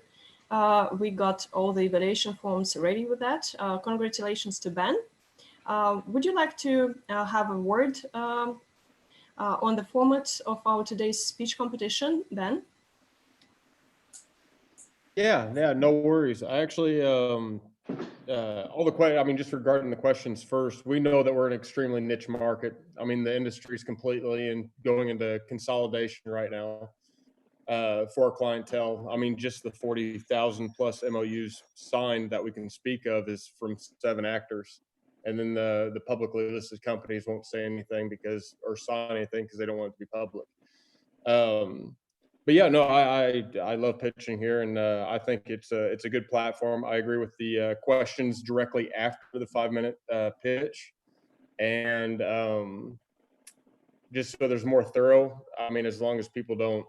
We got all the evaluation forms ready with that. Congratulations to Ben. Would you like to have a word on the format of our today's speech competition, Ben? Yeah, no worries. I actually, just regarding the questions first, we know that we're an extremely niche market. I mean, the industry is completely going into consolidation right now. For our clientele. I mean, just the 40,000 plus MOUs signed that we can speak of is from 7 actors. And then the publicly listed companies won't say anything or sign anything because they don't want it to be public. But yeah, no, I love pitching here, and I think it's a good platform. I agree with the questions directly after the 5-minute pitch. And just so there's more thorough. I mean, as long as people don't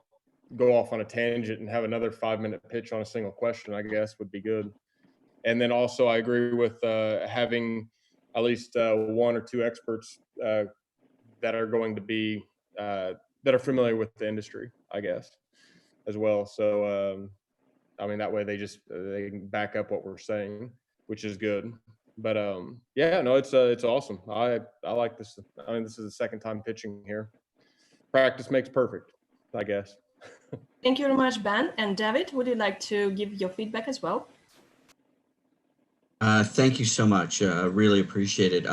go off on a tangent and have another 5-minute pitch on a single question, I guess would be good. And then also I agree with having at least 1 or 2 experts that are going to be, that are familiar with the industry, I guess, as well. So, I mean, that way they can back up what we're saying, which is good. But yeah, no, it's awesome. I like this. I mean, this is the second time pitching here. Practice makes perfect, I guess. Thank you very much, Ben. And David, would you like to give your feedback as well? Thank you so much. Really appreciate it.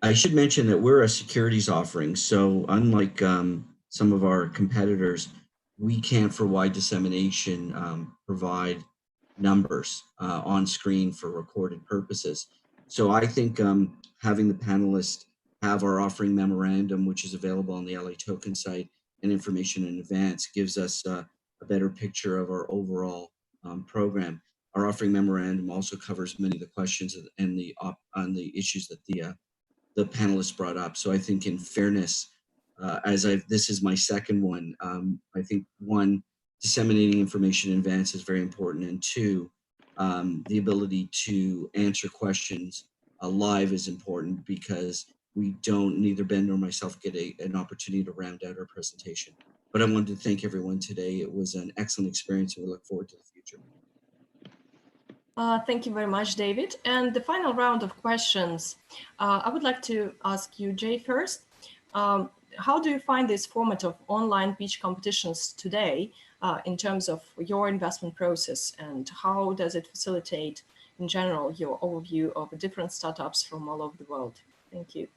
I should mention that we're a securities offering. So unlike some of our competitors, we can't, for wide dissemination, provide numbers on screen for recorded purposes. So I think having the panelists have our offering memorandum, which is available on the LA Token site, and information in advance gives us a better picture of our overall program. Our offering memorandum also covers many of the questions and on the issues that the panelists brought up. So I think, in fairness, this is my second one. I think 1, disseminating information in advance is very important, and 2, the ability to answer questions live is important, because neither Ben nor myself get an opportunity to round out our presentation. But I wanted to thank everyone today. It was an excellent experience, and we look forward to the future. Thank you very much, David. And the final round of questions, I would like to ask you, Jay, first. How do you find this format of online pitch competitions today in terms of your investment process, and how does it facilitate, in general, your overview of different startups from all over the world? Thank you.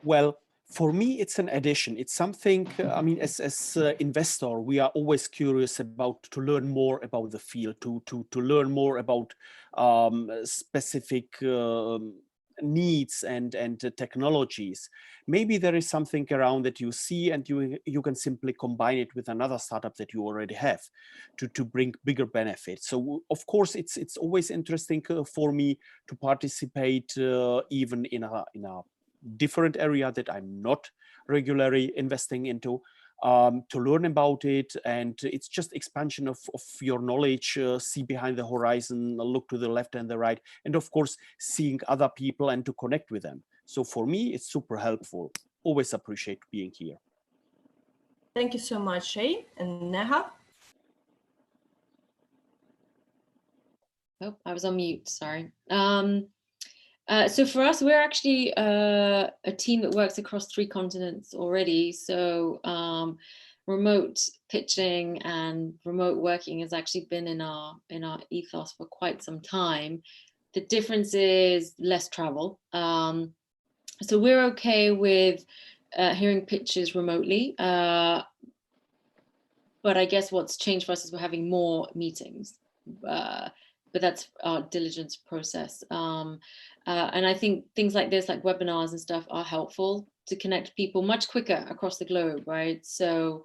Well, for me, it's an addition. It's something, I mean, as investor, we are always curious to learn more about the field, to learn more about specific needs and technologies. Maybe there is something around that you see, and you can simply combine it with another startup that you already have to bring bigger benefits. So of course, it's always interesting for me to participate even in a different area that I'm not regularly investing into, to learn about it. And it's just expansion of your knowledge, see behind the horizon, look to the left and the right, and of course, seeing other people and to connect with them. So for me, it's super helpful. Always appreciate being here. Thank you so much, Shay. And Neha? Oh, I was on mute, sorry. So for us, we're actually a team that works across 3 continents already. So remote pitching and remote working has actually been in our ethos for quite some time. The difference is less travel. So we're okay with hearing pitches remotely. But I guess what's changed for us is we're having more meetings. But that's our diligence process. And I think things like this, like webinars and stuff, are helpful to connect people much quicker across the globe, right? So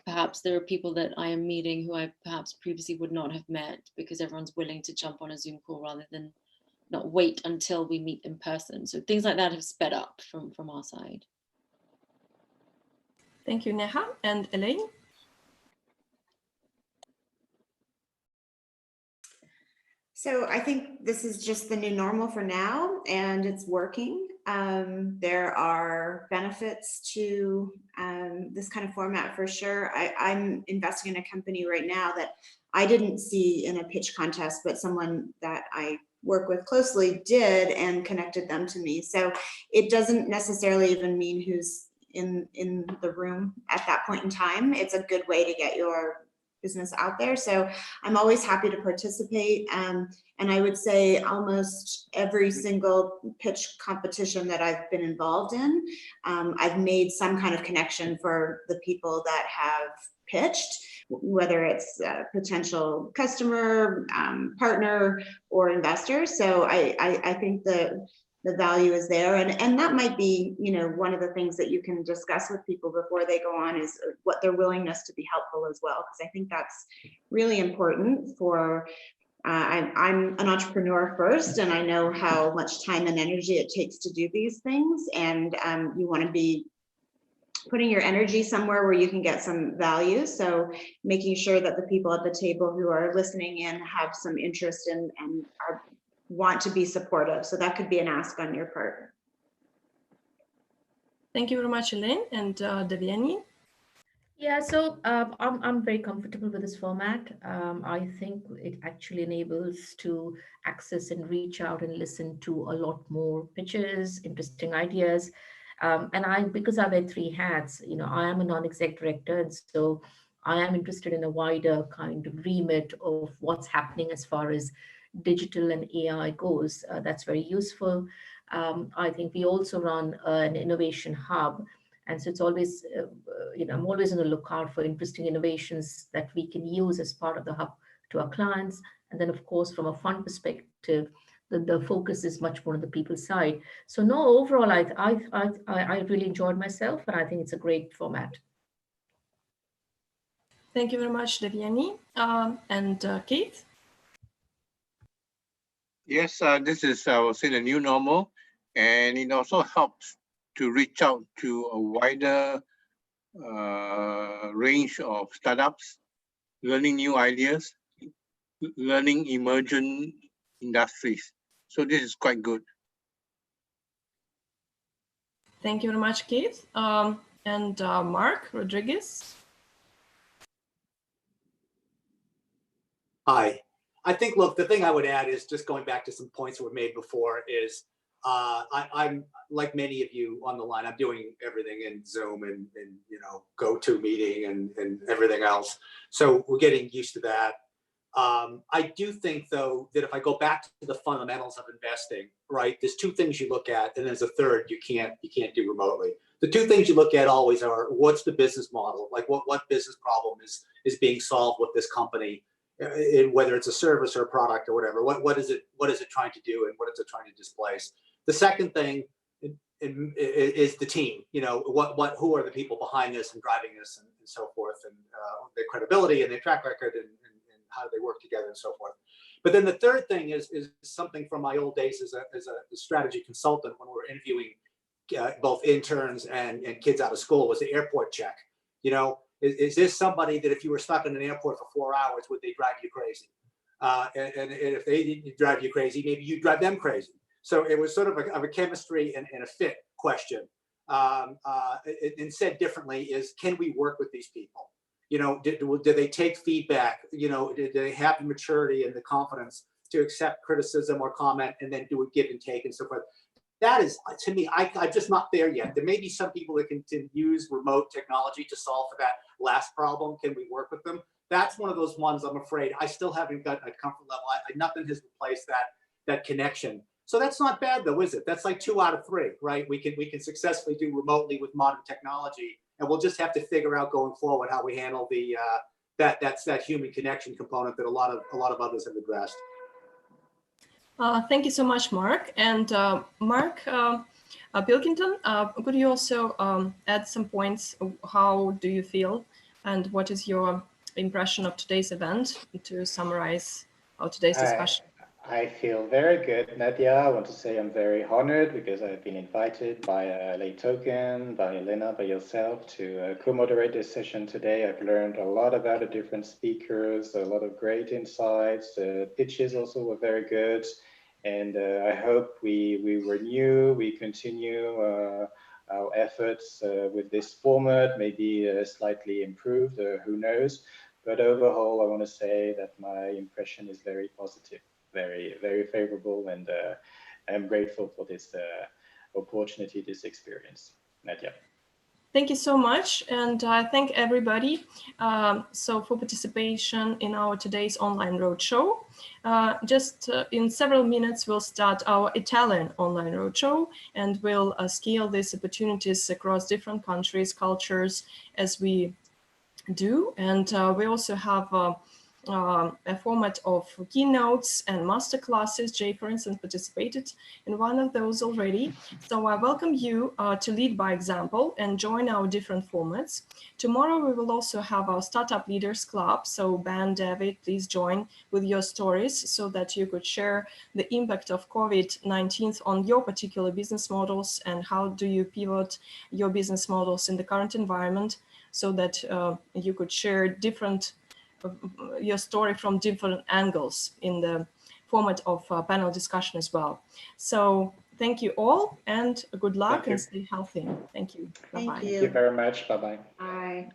perhaps there are people that I am meeting who I perhaps previously would not have met, because everyone's willing to jump on a Zoom call rather than not wait until we meet in person. So things like that have sped up from our side. Thank you, Neha. And Elaine? So I think this is just the new normal for now, and it's working. There are benefits to this kind of format for sure. I'm investing in a company right now that I didn't see in a pitch contest, but someone that I work with closely did and connected them to me. So it doesn't necessarily even mean who's in the room at that point in time. It's a good way to get your business out there. So I'm always happy to participate. And I would say almost every single pitch competition that I've been involved in, I've made some kind of connection for the people that have pitched, whether it's a potential customer, partner, or investor. So I think the value is there, and that might be, you know, one of the things that you can discuss with people before they go on is what their willingness to be helpful as well, because I think that's really important for I'm an entrepreneur first, and I know how much time and energy it takes to do these things. And you want to be putting your energy somewhere where you can get some value. So making sure that the people at the table who are listening in have some interest in and want to be supportive. So that could be an ask on your part. Thank you very much, Elaine. And Devyani? Yeah, so I'm very comfortable with this format. I think it actually enables to access and reach out and listen to a lot more pitches, interesting ideas. Because I wear three hats, I am a non-exec director, and so I am interested in a wider kind of remit of what's happening as far as digital and AI goes. That's very useful. I think we also run an innovation hub, and so it's always, I'm always on the lookout for interesting innovations that we can use as part of the hub to our clients. And then, of course, from a fund perspective, the focus is much more on the people side. So no, overall, I really enjoyed myself, and I think it's a great format. Thank you very much, Devyani. And Keith? Yes, this is, I would say, the new normal, and it also helps to reach out to a wider range of startups, learning new ideas, learning emergent industries. So this is quite good. Thank you very much, Keith. And Marc Rodriguez? Hi. I think, look, the thing I would add is just going back to some points that were made before is I'm like many of you on the line, I'm doing everything in Zoom and GoToMeeting and everything else. So we're getting used to that. I do think, though, that if I go back to the fundamentals of investing, right, there's two things you look at, and there's a third you can't do remotely. The two things you look at always are, what's the business model? Like what business problem is being solved with this company? Whether it's a service or a product or whatever, what is it trying to do and what is it trying to displace? The second thing is the team. Who are the people behind this and driving this and so forth, and their credibility and their track record and how do they work together and so forth. But then the third thing is something from my old days as a strategy consultant when we were interviewing both interns and kids out of school, was the airport check. Is this somebody that if you were stuck in an airport for 4 hours, would they drive you crazy? And if they didn't drive you crazy, maybe you drive them crazy. So it was sort of a chemistry and a fit question. And said differently is, can we work with these people? Do they take feedback? Do they have the maturity and the confidence to accept criticism or comment and then do a give and take and so forth? That is, to me, I'm just not there yet. There may be some people that can use remote technology to solve for that last problem. Can we work with them? That's one of those ones, I'm afraid, I still haven't got a comfort level. Nothing has replaced that connection. So that's not bad, though, is it? That's like 2 out of 3, right? We can successfully do remotely with modern technology, and we'll just have to figure out going forward how we handle the that human connection component that a lot of others have addressed. Thank you so much, Marc. And Marc Pilkington, could you also add some points? How do you feel, and what is your impression of today's event to summarize our today's discussion? I feel very good, Nadia. I want to say I'm very honored because I've been invited by Lei Token, by Elena, by yourself to co-moderate this session today. I've learned a lot about the different speakers, a lot of great insights. Pitches also were very good. And I hope we renew, we continue our efforts with this format, maybe slightly improved, who knows. But overall, I want to say that my impression is very positive. Very, very favorable, and I'm grateful for this opportunity, this experience. Nadia. Thank you so much, and I thank everybody for participation in our today's online roadshow. Just in several minutes, we'll start our Italian online roadshow, and we'll scale these opportunities across different countries, cultures, as we do. And we also have a format of keynotes and master classes. Jay, for instance, participated in one of those already. So I welcome you to lead by example and join our different formats. Tomorrow, we will also have our Startup Leaders Club. So Ben, David, please join with your stories so that you could share the impact of COVID-19 on your particular business models and how do you pivot your business models in the current environment, so that you could share your story from different angles in the format of panel discussion as well. So thank you all and good luck and stay healthy. Thank you. Bye-bye. Thank Thank you very much. Bye-bye. Bye.